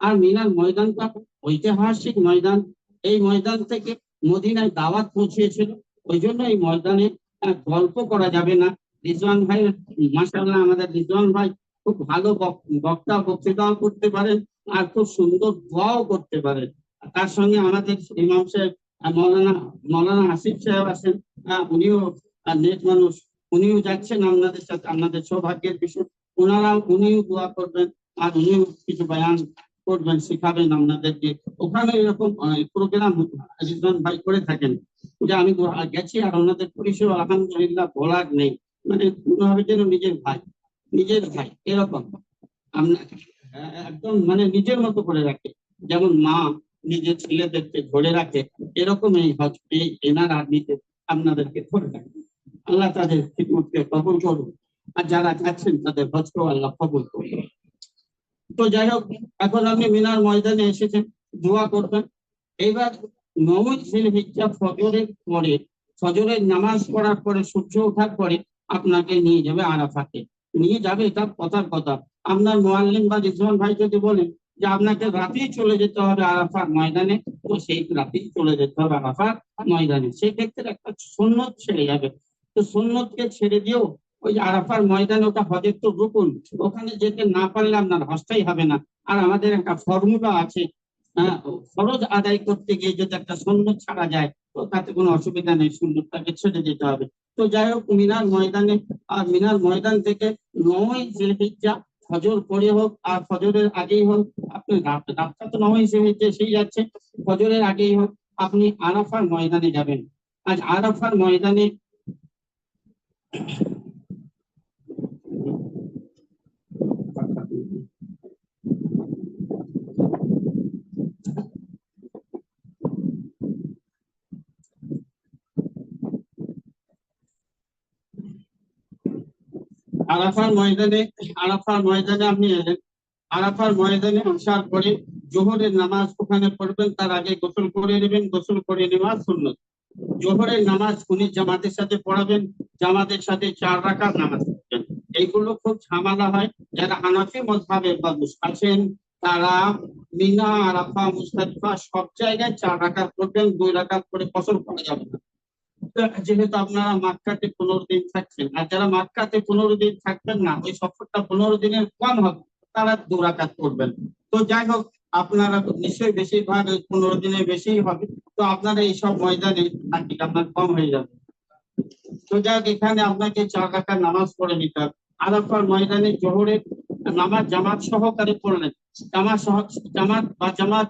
আর মিনার ময়দানটা ঐতিহাসিক ময়দান। এই ময়দান থেকে মদিনায় দাওয়াত পৌঁছেছিল, ওই জন্য এই ময়দানে গল্প করা যাবে না। রিজওয়ান ভাই মাশাআল্লাহ, আমাদের রিজওয়ান ভাই খুব ভালো বক্তা, বক্তৃতাও করতে পারেন আর খুব সুন্দর দোয়াও করতে পারেন। তার সঙ্গে আমাদের ইমাম সাহেব মৌলানা আসিফ সাহেব আছেন, উনিও নেক মানুষ, উনিও যাচ্ছেন আপনাদের সাথে, আপনাদের সৌভাগ্যের বিষয়। উনিও দোয়া করবেন আর উনিও কিছু বয়ান করবেন, শিখাবেন আপনাদেরকে। ওখানে এরকম প্রোগ্রাম রিজওয়ান ভাই করে থাকেন, যে আমি গেছি আর ওনাদের পরিষেবা আলহামদুলিল্লাহ বলার নেই। মানে ভাবে যেন নিজের ভাই এরকম একদম মানে নিজের মতো করে রাখে, যেমন মা নিজের ছেলেদেরকে ধরে রাখে, এরকম এই এনার আর্মিতে আপনাদেরকে ধরে রাখে। আল্লাহ তাদের খিদমতকে কবুল করুন, আর যারা যাচ্ছেন তাদের হজকেও আল্লাহ কবুল করুন। তো যাই হোক, এখন আপনি মিনার ময়দানে এসেছেন, দোয়া করবেন। এইবার 9 জিলহিজ্জা ফজরের পরে, ফজরের নামাজ পড়ার পরে, সূর্য ওঠার পরে আপনাকে নিয়ে যাবে আরাফাতে। নিয়ে যাবে, এটা কথার কথা। আপনার মুআল্লিম বা রিজওয়ান ভাই যদি বলেন যে আপনাকে রাতেই চলে যেতে হবে আরাফার ময়দানে, তো সেই রাতেই চলে যেতে হবে আরাফার ময়দানে। সেই ক্ষেত্রে একটা সুন্নত ছেড়ে যাবে। তো সুন্নতকে ছেড়ে দিয়েও ওই যে আরাফার ময়দানে, ওটা হজের তো রুকুন, ওখানে যেতে না পারলে আপনার হজটাই হবে না। আর আমাদের একটা ফর্মুলা আছে, ফরজ আদায় করতে গিয়ে যদি একটা সুন্নত ছাড়া যায় তো তাতে কোনো অসুবিধা নেই, সুন্নতটাকে ছেড়ে দিতে হবে। তো যাই হোক, মিনার ময়দানে, আর মিনার ময়দান থেকে 9 জিলহিজ্জা ফজর পরে হোক আর ফজরের আগেই হোক, আপনি রাতটা তো 9 জিলহিজ্জা এসেই যাচ্ছে, ফজরের আগেই হোক, আপনি আরাফার ময়দানে যাবেন। আজ আরাফার ময়দানে আরাফার ময়দানে আরাফার ময়দানে আপনি এলেন। আরাফার ময়দানে আসার পরে জোহরের নামাজ ওখানে পড়বেন, তার আগে গোসল করে নেবেন, গোসল করে নেওয়া সুন্নত। জোহরের নামাজ উনি জামাতের সাথে পড়াবেন, জামাতের সাথে 4 রাকাত নামাজ পড়বেন। এইগুলো খুব ঝামেলা হয়। যারা হানাফি মাযহাবের মানুষ আছেন তারা মিনা, আরাফা, মুজদালিফা সব জায়গায় 4 রাকাত পড়বেন, 2 রাকাত করে কসর করা যাবে না। যেহেতু আপনারা মাক্কাতে 15 দিন থাকছেন, আর যারা মাক্কাতে 15 দিন থাকবেন না, ওই সফরটা 15 দিনের কম হবে, তারা 2 রাকাত করবেন। তো যাই হোক, আপনারা নিশ্চয়ই বেশিরভাগ 15 দিনের বেশি হবে, তো আপনারা এইসব ময়দানে থাকি আপনার কম হয়ে যাবে। তো যাই হোক, এখানে আপনাকে 4 রাকাত নামাজ পড়ে নিতে হবে। আরাফার ময়দানে জোহরের নামাজ জামাত সহকারে পড়লেন। জামাত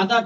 আদা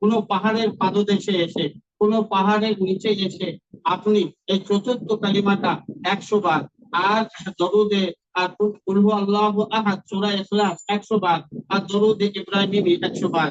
কোনো পাহাড়ের পাদদেশে এসে, কোনো পাহাড়ের নিচে এসে আপনি এই চতুর্থ কালিমাটা 100 বার, আর দরুদে, আর কুল হুয়াল্লাহু আহাদ সূরা ইখলাস 100 বার, আর দরুদে ইব্রাহিমি 100 বার,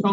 100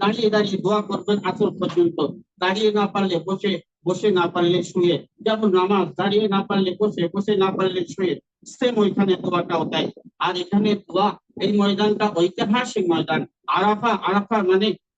দাঁড়িয়ে দাঁড়িয়ে দোয়া করবেন আসর পর্যন্ত। দাঁড়িয়ে না পারলে বসে, বসে না পারলে শুয়ে। যেমন নামাজ দাঁড়িয়ে না পারলে বসে, বসে না পারলে শুয়ে, সেম ওইখানে দোয়াটাও তাই। আর এখানে দোয়া, এই ময়দানটা ঐতিহাসিক ময়দান। আরাফা, আরাফা মানে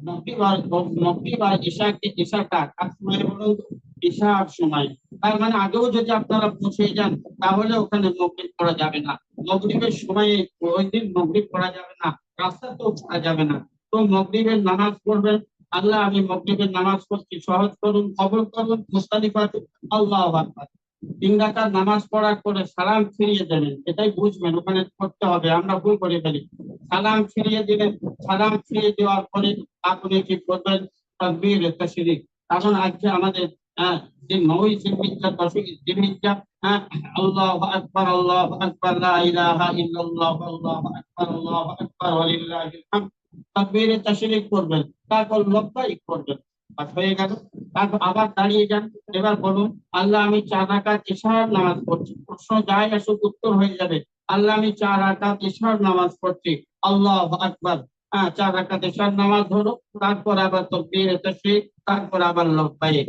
মগরিব আর ইশাটা এক সময় বলুন, ইশার সময়। তার মানে আগেও যদি আপনারা পৌঁছে যান তাহলে ওখানে মগরিব পড়া যাবে না। মগরিবের সময়ে ওই দিন মগরিব পড়া যাবে না, রাস্তাতেও পড়া যাবে না। তো মগরিবের নামাজ পড়বেন। আল্লাহ, আমি মগরিবের নামাজ পড়ছি, সহজ করুন, কবুল করুন। মুস্তালিফাতে আল্লাহু আকবার 3 রাকাত নামাজ পড়ার পরে সালাম ফিরিয়ে দেবেন। এটাই বুঝবেন, ওখানে করতে হবে, আমরা ভুল করে ফেলি। সালাম ফিরিয়ে দিলেন, সালাম ফিরিয়ে দেওয়ার পরে আপনি কি করবেন? তাকবীর তাশরীক। কারণ আজকে আমাদের যে 9 জিলহিজ্জা, 10 জিলহিজ্জা, আল্লাহু আকবার, আল্লাহু আকবার, লা ইলাহা ইল্লাল্লাহ, আল্লাহু আকবার, আল্লাহু আকবার, ওয়া লিল্লাহিল হামদ। তাকবীর তাশরীক করবেন, তারপর লব্বাইক করবেন। পাঁচ হয়ে গেল, তারপর আবার দাঁড়িয়ে যান, এবার বলুন আল্লাহ আমি 4 রাকাত ইশার নামাজ পড়ছি, প্রশ্ন যায় আসুক উত্তর হয়ে যাবে, আল্লাহ আমি 4 রাকাত ইশার নামাজ পড়ছি, আল্লাহু আকবার। 4 রাকাত ইশার নামাজ হলো, তারপর আবার তাকবীর তাশরিক, তারপর আবার লব্বাইক।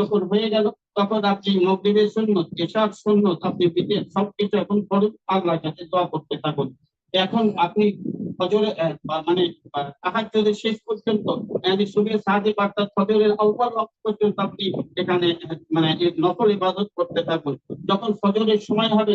যখন হয়ে গেল, তখন আপনি মগরিবের সুন্নত, ইশার সুন্নত আপনি বিতে সবকিছু এখন পড়ুন, আল্লাহর কাছে দোয়া করতে থাকুন। এখন আপনি ফজরে মানে তাহাজ্জুদের শেষ পর্যন্ত, মানে সুবহে সাদিক অর্থাৎ ফজরের আউয়াল ওয়াক্ত পর্যন্ত আপনি এখানে মানে এই নফল ইবাদত করতে থাকুন। যখন ফজরের সময় হবে,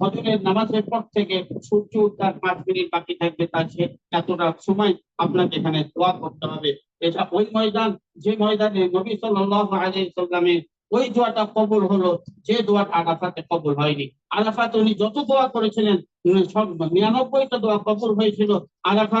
ফজরের নামাজের পর থেকে সূর্য উত্তর 5 মিনিট বাকি থাকবে, তার এতটা সময় আপনাকে এখানে দোয়া করতে হবে। এটা ওই ময়দান, যে ময়দানে নবী সাল্লাল্লাহু আলাইহি সাল্লামের ওই দোয়াটা কবুল হলো, যে দোয়াটা আরাফাতে কবুল হয়নি। আরাফাতে উনি যত দোয়া করেছিলেন সব 99টা দোয়া কবুল হয়েছিল, আরাফা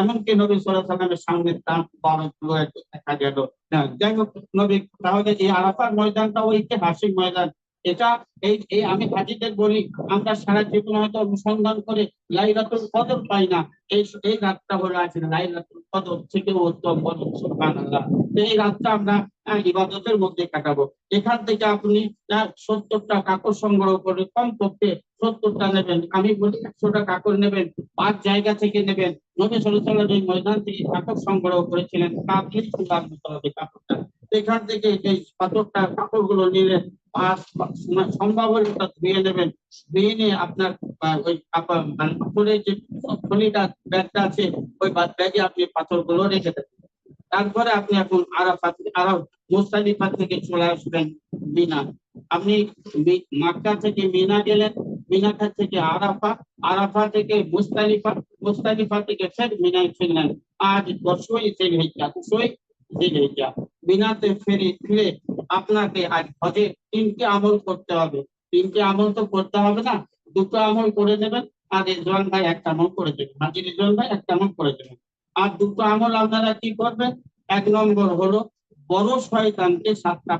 এমন কি নবী সাল্লাল্লাহু আলাইহি ওয়াসাল্লামের সামনে তার বড় দেখা গেল। যাই হোক নবী, তাহলে এই আরাফার ময়দানটা ঐতিহাসিক ময়দান। এটা এই আমি হাজিদের বলি, আমরা সারা জীবন হয়তো অনুসন্ধান করে লাইলাতুল কদর পাই না, এই রাতটা হলো আজ লাইলাতুল কদর থেকে উত্তম, বলুন সুবহানাল্লাহ। এই রাতটা আমরা ইবাদতের মধ্যে কাটাবো। এখান থেকে আপনি 70টা কাকর সংগ্রহ করে কমপক্ষে 70টা নেবেন, আমি বলি 100টা কাকর নেবেন, 5 জায়গা থেকে নেবেন। নবী সাল্লাল্লাহু আলাইহি ওয়াসাল্লাম এই ময়দান থেকে কাকর সংগ্রহ করেছিলেন, কাকলি সুলার মতো হবে কাকরটা। এখান থেকে এই 70টা কাকরগুলো নিলে সম্ভাবনা ধুয়ে নেবেন, ধুয়ে নিয়ে আপনার ওই পাথরের যে থলিটা ব্যাগটা আছে, ওই ব্যাগে আপনি পাথরগুলো রেখে দেবেন। তারপরে আপনি এখন মুজদালিফা থেকে চলে আসবেন মিনা। আপনি মক্কা থেকে মিনা গেলেন, মিনা থেকে আরাফা, আরাফা থেকে মুজদালিফা, মুজদালিফা থেকে ফের মিনায় ফিরলেন। আজ 10ই জিলহিজ্জা। মিনাতে ফিরে আপনাকে আজ হজের 3টে আমল করতে হবে। 3টে আমল তো করতে হবে না, 2টো আমল করে নেবেন, আর রিজওয়ান ভাই 1টা আমল করে দেবেন, হাজী রিজওয়ান ভাই 1টা আমল করে দেবেন। আর 2টো আমল আপনারা কি করবেন, 1 নম্বর হলো বড় শয়তানকে 7টা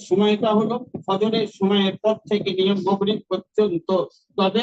সময়টা হলো ফজরের সময়ের পর থেকে নিয়ে মগরিব পর্যন্ত। তবে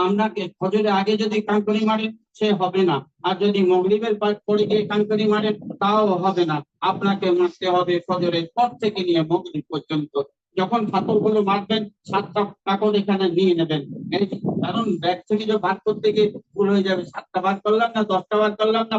আমরা ফজরের আগে যদি কাঙ্কড়ি মারেন সে হবে না, আর যদি মাগরিবের পরে গিয়ে কাঙ্কড়ি মারেন তাও হবে না। আপনাকে মারতে হবে ফজরের পর থেকে নিয়ে মাগরিব পর্যন্ত। যখন পাথরগুলো মারবেন 7টা কাকর এখানে নিয়ে নেবেন, কারণ ব্যাগ থেকে যে বার করতে গিয়ে ভুল হয়ে যাবে, 7টা বার করলাম না, 10টা বার করলাম না,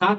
7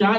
4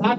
7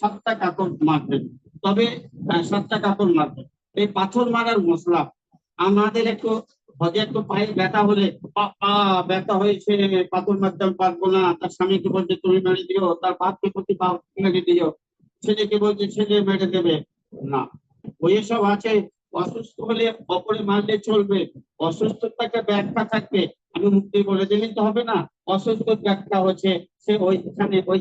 7টা কাপড় মারবেন, তবে 7টা কাপড় মারবেন। এই পাথর মারার মশলা আমাদের একটু পায়ে ব্যথা হলে ব্যথা হয়েছে, পাথর মারতে পারবো না, তার স্বামীকে বলছে তুমি মেরে দিও, তার বাপকে প্রতি বাপ মেরে দিও, ছেলেকে বলছে ছেলে মেরে দেবে না। ওই সব আছে। অসুস্থ হলে অপরে মারলে চলবে, অসুস্থতাকে ব্যাখ্যা থাকবে, আমি মুক্তি বলে দিলেই তো হবে না। অসুস্থ ব্যাখ্যা হচ্ছে সে ওইখানে ওই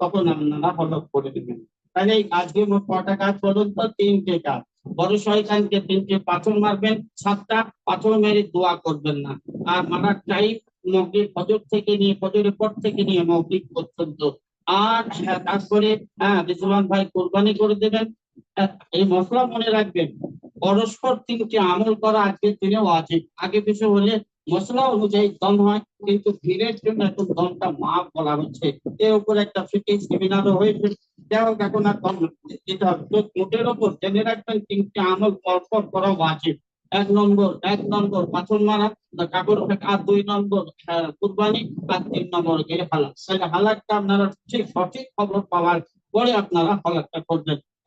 তখন আপনারা ফলো করে দেবেন। তাহলে আজকে মোট কটা কাজ বলুন তো? 3টে কাজ। বড় শয়তানকে 3টে পাথর মারবেন, 7টা পাথর মেরে দোয়া করবেন না। আর মারার টাইম মাগরিব ফজর থেকে নিয়ে ফজরের পর থেকে নিয়ে মাগরিব পর্যন্ত। আর তারপরে রিজওয়ান ভাই কুরবানি করে দেবেন। এই মশলা মনে রাখবেন, পরস্পর 3টে আমল করা আজকের দিনে ওয়াজিব। আগে পিছু হলে মশলা অনুযায়ী দম হয়, কিন্তু ভিড়ের জন্য এখন দমটা মাপ বলা হচ্ছে। এর উপর একটা ফিকিং সেমিনারও হয়েছে। যাই হোক, এখন আর দম দিতে হবে তো। মোটের ওপর জেনে রাখবেন 3টে আমল পরপর করা ওয়াজিব। 1 নম্বর পাথর মারা, কাপড় ফেঁকা। আর 2 নম্বর কুরবানি। আর 3 নম্বর গিয়ে হালাক। তাহলে হালাকটা আপনারা সঠিক খবর পাওয়ার পরে আপনারা হালাকটা করবেন।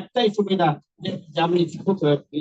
একটাই সুবিধা যে আপনি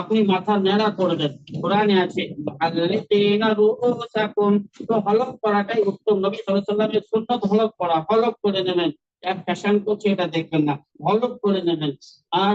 আপনি মাথা নেড়া করবেন। কোরআনে আছে আল্লাযীনা রুউসাকুম, তো হলক করাটাই উত্তম। নবী সাল্লাল্লাহু আলাইহি ওয়াসাল্লামের সুন্নাত হলক করা। হলক করে নেবেন, এক ফ্যাশন করছে এটা দেখবেন না, হলক করে নেবেন। আর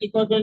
কি করবেন?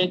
1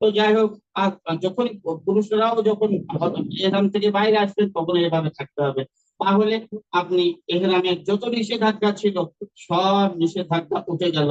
তো যাই হোক, আর যখন পুরুষরাও যখন এহরাম থেকে বাইরে আসবেন তখন এভাবে থাকতে হবে। তাহলে আপনি এহরামের যত নিষেধাজ্ঞা ছিল সব নিষেধাজ্ঞা উঠে গেল।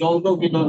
যৌন মিলন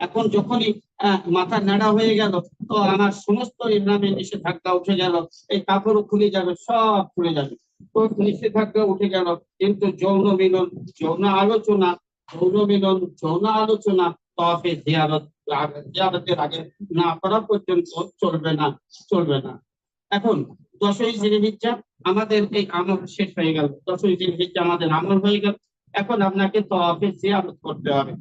এখন যখনই মাথা নাড়া হয়ে গেল তো আমার সমস্ত ইসলামে নিষেধাজ্ঞা উঠে গেল। এই কাপড়ও খুলে যাবে, সব খুলে যাবে, তো নিষেধাজ্ঞা উঠে গেল। কিন্তু যৌন মিলন, যৌন আলোচনা তওয়াফে জিয়ারতের আগে না করা পর্যন্ত চলবে না। এখন 10ই জিলহিজ্জা আমাদের এই আমল শেষ হয়ে গেল। 10ই জিলহিজ্জা আমাদের আমল হয়ে গেল। এখন আপনাকে তওয়াফে জিয়ারত করতে হবে।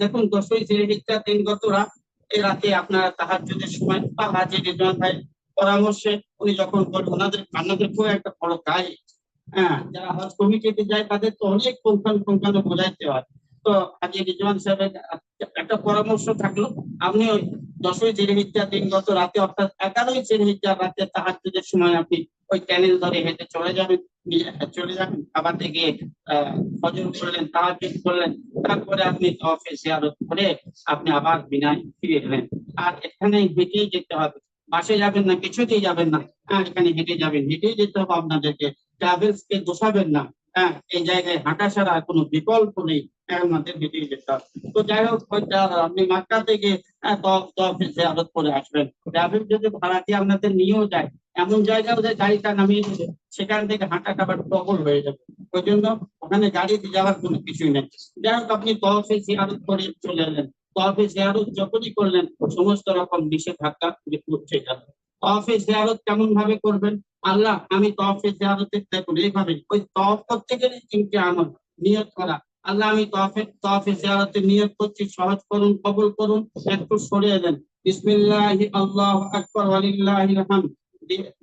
দেখুন 10ই জিলহিজ্জা দিনগত রাত, এই রাতে আপনারা তাহাজ্জুদের সময় বা হাজী রিজওয়ান ভাই পরামর্শে উনি যখন বলেন, ওনাদের খুব একটা বড় কাজ, হ্যাঁ, যারা হজ কমিটিতে যায় তাদের তো অনেক পুঙ্খানুপুঙ্খানু বোঝাইতে হয়। তো হাজী রিজওয়ান সাহেবের একটা পরামর্শ থাকলো, আপনি ওই 10ই জিলহিজ্জা দিনগত রাতে অর্থাৎ 11ই জিলহিজ্জা রাতে তাহাজ্জুদের সময় আপনি ওই ক্যানেল ধরে হেঁটে চলে যাবেন কাবাতে গিয়ে ফজর করলেন, তাহাজ্জুদ করলেন, তারপরে আপনি তওয়াফে জিয়ারত করে আপনি আবার মিনায় ফিরে এলেন। আর এখানে হেঁটেই যেতে হবে, বাসে যাবেন না, কিছুতেই যাবেন না, এখানে হেঁটে যাবেন, হেঁটেই যেতে হবে আপনাদেরকে, ট্রাভেলস কে দোষাবেন না। এই জায়গায় হাঁটা ছাড়া কোনো বিকল্প নেই, আমাদের হেঁটেই যেতে হবে। তো যাই হোক, আপনি মক্কা থেকে তওয়াফে জিয়ারত করে আসবেন, ট্রাভেল যদি ভাড়া দিয়ে আপনাদের নিয়েও যায়, এমন জায়গায় ওদের গাড়িটা নামিয়ে দেবে, সেখান থেকে হাঁটাটা আবার টগল হয়ে যাবে। ওই জন্য ওখানে গাড়িতে যাওয়ার কোনো কিছুই নেই। যাই হোক, আপনি তওয়াফে জিয়ারত করে চলে এলেন, তওয়াফে জিয়ারত যখনই করলেন সমস্ত রকম নিষেধাজ্ঞা উঠে গেল। তওয়াফে জিয়ারত কেমন ভাবে করবেন? আল্লাহ, আমি তওয়াফে জিয়ারতে দেখুন এইভাবে, ওই তওয়াফ করতে গেলে 3টে আমল নিয়ত করা। আল্লাহ, আমি তওয়াফে জিয়ারতে নিয়ত করছি, সহজ করুন, কবুল করুন। একটু সরে এলেন, বিসমিল্লাহি আল্লাহু আকবার ওয়ালিল্লাহিল হামদ,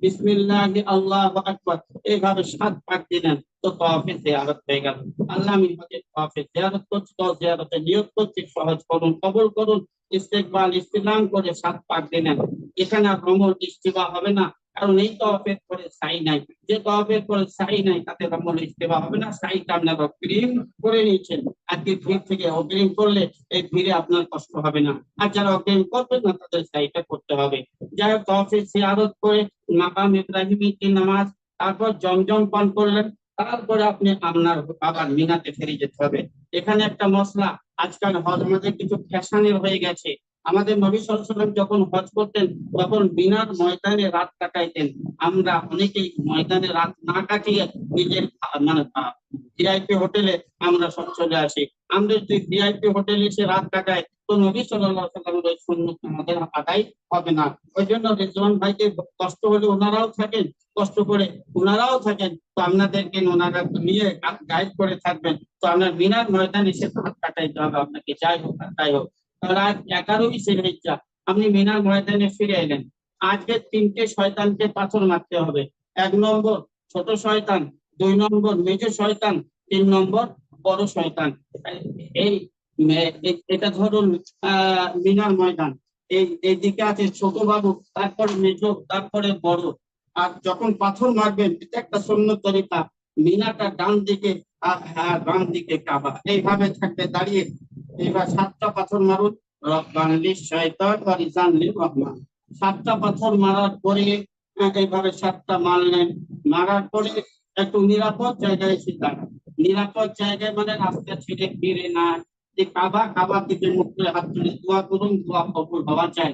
বিসমিল্লাহি আল্লাহু আকবার, এইভাবে 7 পাক দিলেন, তো তওয়াফে জিয়ারত হয়ে গেল। আল্লাহ, আমি তওয়াফে জিয়ারত করছি, তওয়াফে জিয়ারতে নিয়ত করছি, সহজ করুন, কবুল করুন। ইস্তেকবাল ইস্তিলাম করে 7 পাক দিলেন। এখানে আর রমল ইস্তিবা হবে না, কারণ এই তওয়াফের পরে সাই নাই। যে তওয়াফের পরে সাই নাই তাতে রমল ইস্তিবা হবে না। সাইটা আপনার অগ্রিম করে নিয়েছেন, আজকে ভিড় থেকে অগ্রিম করলে এই ভিড়ে আপনার কষ্ট হবে না। আর যারা অগ্রিম করবেন না তাদের সাইটা করতে হবে। যাই হোক, তওয়াফে জিয়ারত করে মাকাম ইব্রাহিমীর নামাজ, তারপর জমজম পান করলেন, তারপরে আপনি আপনার আবার মিনাতে ফিরে যেতে হবে। এখানে একটা মশলা, আজকাল হজ আমাদের কিছু ফ্যাশনের হয়ে গেছে। আমাদের নবী সাল্লাল্লাহু আলাইহি ওয়াসাল্লাম যখন হজ করতেন তখন মিনার ময়দানে রাত কাটাইতেন। আমরা অনেকেই ময়দানে রাত না কাটিয়ে নিজের মানে ভিআইপি হোটেলে আমরা সব চলে আসি। আমরা যদি ভিআইপি হোটেলে এসে রাত কাটাই তো নবী সাল্লাল্লাহু আলাইহি ওয়াসাল্লামের ওই সুন্নাত আমাদের আদায় হবে না। ওই জন্য রিজওয়ান ভাইকে কষ্ট হলে ওনারাও থাকেন, কষ্ট করে ওনারাও থাকেন, তো আপনাদেরকে ওনারা নিয়ে গাইড করে থাকবেন। তো আপনার মিনার ময়দানে এসে রাত কাটাইতে হবে আপনাকে, যাই হোক আর তাই হোক। রাত 11ই জিলহিজ্জা আপনি মিনার ময়দানে ফিরে এলেন। আজকে 3টে শয়তানকে পাথর মারতে হবে। 1 নম্বর ছোট শয়তান, 2 নম্বর মেজো শয়তান, 3 নম্বর বড় শয়তান। এই এটা ধরুন মিনার ময়দান, এই দিকে আছে ছোট বাবু, তারপরে মেজো, তারপরে বড়। আর যখন পাথর মারবেন, এটা একটা সুন্নত তরিকা, মিনাটা ডান দিকে আর বাম দিকে কাবা, এইভাবে থাকবে দাঁড়িয়ে। এবার 7টা পাথর মারুন, রব্বানি শয়তান ওয়া রিজানির রহমান। 7টা পাথর মারার পরে এইভাবে 7টা মারলেন, মারার পরে একটু নিরাপদ জায়গায় এসে দাঁড়ান। নিরাপদ জায়গায় মানে রাস্তা ছেড়ে ফিরে না, যে কাবা দিকে মুখ করে হাত তুলে দোয়া করুন, দোয়া কবুল হওয়া চাই।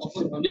কবুল হবে।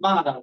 12।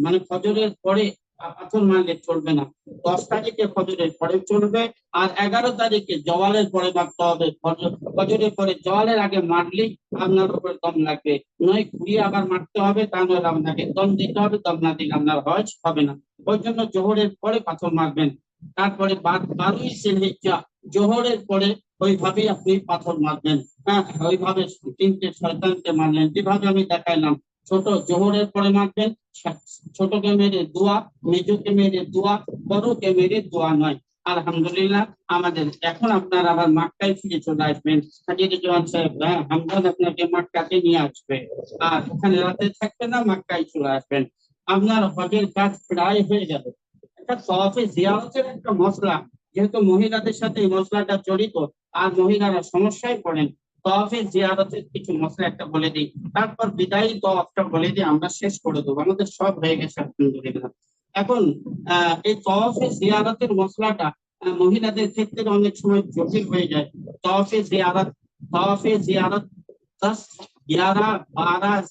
মানে ফজরের পরে পাথর মারলে চলবে না, 10 তারিখে ফজরের পরে চলবে, আর 11 তারিখে জওয়ালের পরে মারতে হবে। ফজরের পরে জওয়ালের আগে মারলেই আপনার উপর দম লাগবে, নয় ঘুরিয়ে আবার মারতে হবে, তা নয় আপনাকে দম দিতে হবে, দম না দিলে আপনার হজ হবে না। ওই জন্য জোহরের পরে পাথর মারবেন। তারপরে 12ই জিলহিজ্জা জোহরের পরে ওইভাবে আপনি পাথর মারবেন। ওইভাবে 3টে শয়তানকে মারলেন, যেভাবে আমি দেখাইলাম, ছোট জোহরের পরে মাখবেন, ছোটকে মেরে দোয়া, মেজোকে মেরে দোয়া, বড়কে মেরে দোয়া নয়। আলহামদুলিল্লাহ আমাদের এখন আপনার আবার মাক্কায় ফিরে চলে আসবেন। হাজী রিজওয়ান সাহেব, হামদান আপনাকে মাক্কাতে নিয়ে আসবে, আর ওখানে রাতে থাকবেন না, মাক্কায় চলে আসবেন। আপনার হজের কাজ প্রায় হয়ে যাবে। একটা তওয়াফে জিয়ারতের একটা মশলা, যেহেতু মহিলাদের সাথে এই মশলাটা জড়িত আর মহিলারা সমস্যায় পড়েন, তওয়াফে জিয়ারতের কিছু মশলা একটা বলে দিই, তারপর বিদায়ী তওয়াফটা বলে দিই, আমরা শেষ করে দেবো, আমাদের সব হয়ে গেছে আলহামদুলিল্লাহ। এখন এই তওয়াফে জিয়ারতের মশলাটা মহিলাদের ক্ষেত্রে অনেক সময় জটিল হয়ে যায়। তওয়াফে জিয়ারত 10, 11, 12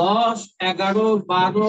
10, 11, 12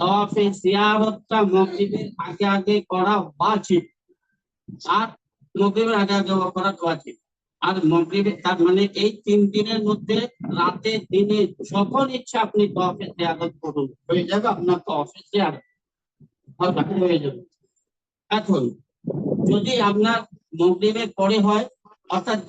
তওয়াফে জিয়ারতটা মাগরিবের আগে আগে করা ওয়াজিব, আর মাগরিবের আগে আগে করা ওয়াজিব। আর মাগরিবের তার মানে এই 3 দিনের মধ্যে রাতে দিনে যখন ইচ্ছা আপনি তওয়াফে জিয়ারত করুন, হয়ে যাবে আপনার তওয়াফে জিয়ারত হয়ে যাবে। এখন যদি আপনার মাগরিবের পরে হয়, অর্থাৎ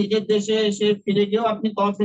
নিজের দেশে এসে ফিরে গিয়েও আপনি তওয়াফ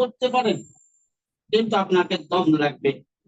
করতে পারেন, কিন্তু আপনাকে দম লাগবে।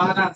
12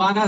12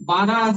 12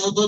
2-2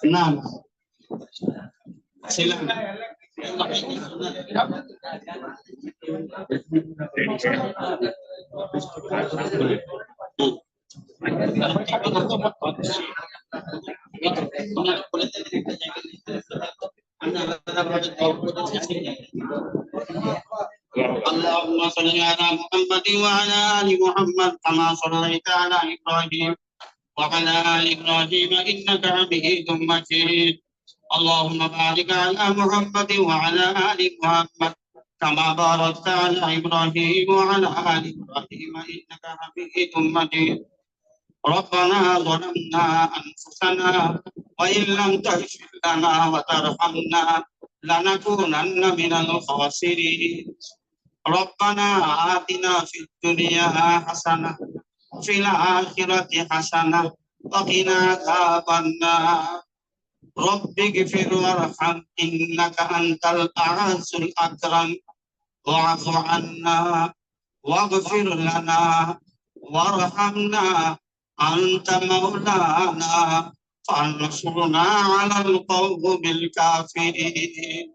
না না ছিলাম اللهم صل على محمد وعلى ال محمد كما صليت على ابراهيم وعلى ال ابراهيم انك حميد مجيد اللهم بارك على محمد وعلى ال محمد كما باركت على ابراهيم وعلى ال ابراهيم انك حميد مجيد ربنا ظلمنا انفسنا وان لم تغفر لنا وترحمنا لنكونن من الخاسرين ربنا آتنا في الدنيا حسنة وفي الآخرة حسنة وقنا عذاب النار رب اغفر وارحم إنك أنت الأعز الأكرم واعف عنا واغفر لنا وارحمنا أنت مولانا فانصرنا على القوم الكافرين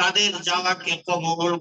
তাদের যাওয়াকে কবুল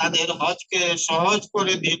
তাদের হজকে সহজ করে দিন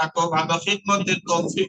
তাকে ভালো খিদমতের তৌফিক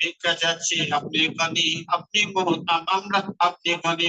ভিক্ষা যাচ্ছি আপনি গনি আপনি মহতাম আমরা আপনি গনি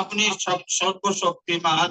আপনি সর্বশক্তিমান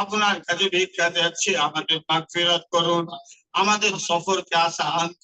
আপনার কাছে ভিক্ষা যাচ্ছি আমাদের মাগফিরাত করুন আমাদের সফরকে আসান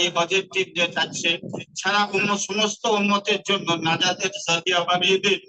এই হজের টিপ যে যাচ্ছে সারা সমস্ত উম্মতের জন্য নাজাতের জরিয়া বানিয়ে দিন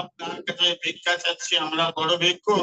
আপনার কাছে ভিক্ষা চাচ্ছি আমরা বড় ভিক্ষুক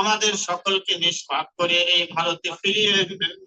আমাদের সকলকে নিষ্পাপ করে এই ভারতে ফিরিয়ে দেন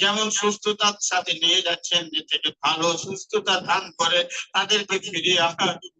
যেমন সুস্থতার সাথে নিয়ে যাচ্ছেন যে থেকে ভালো সুস্থতা দান করে তাদেরকে ফিরিয়ে আনার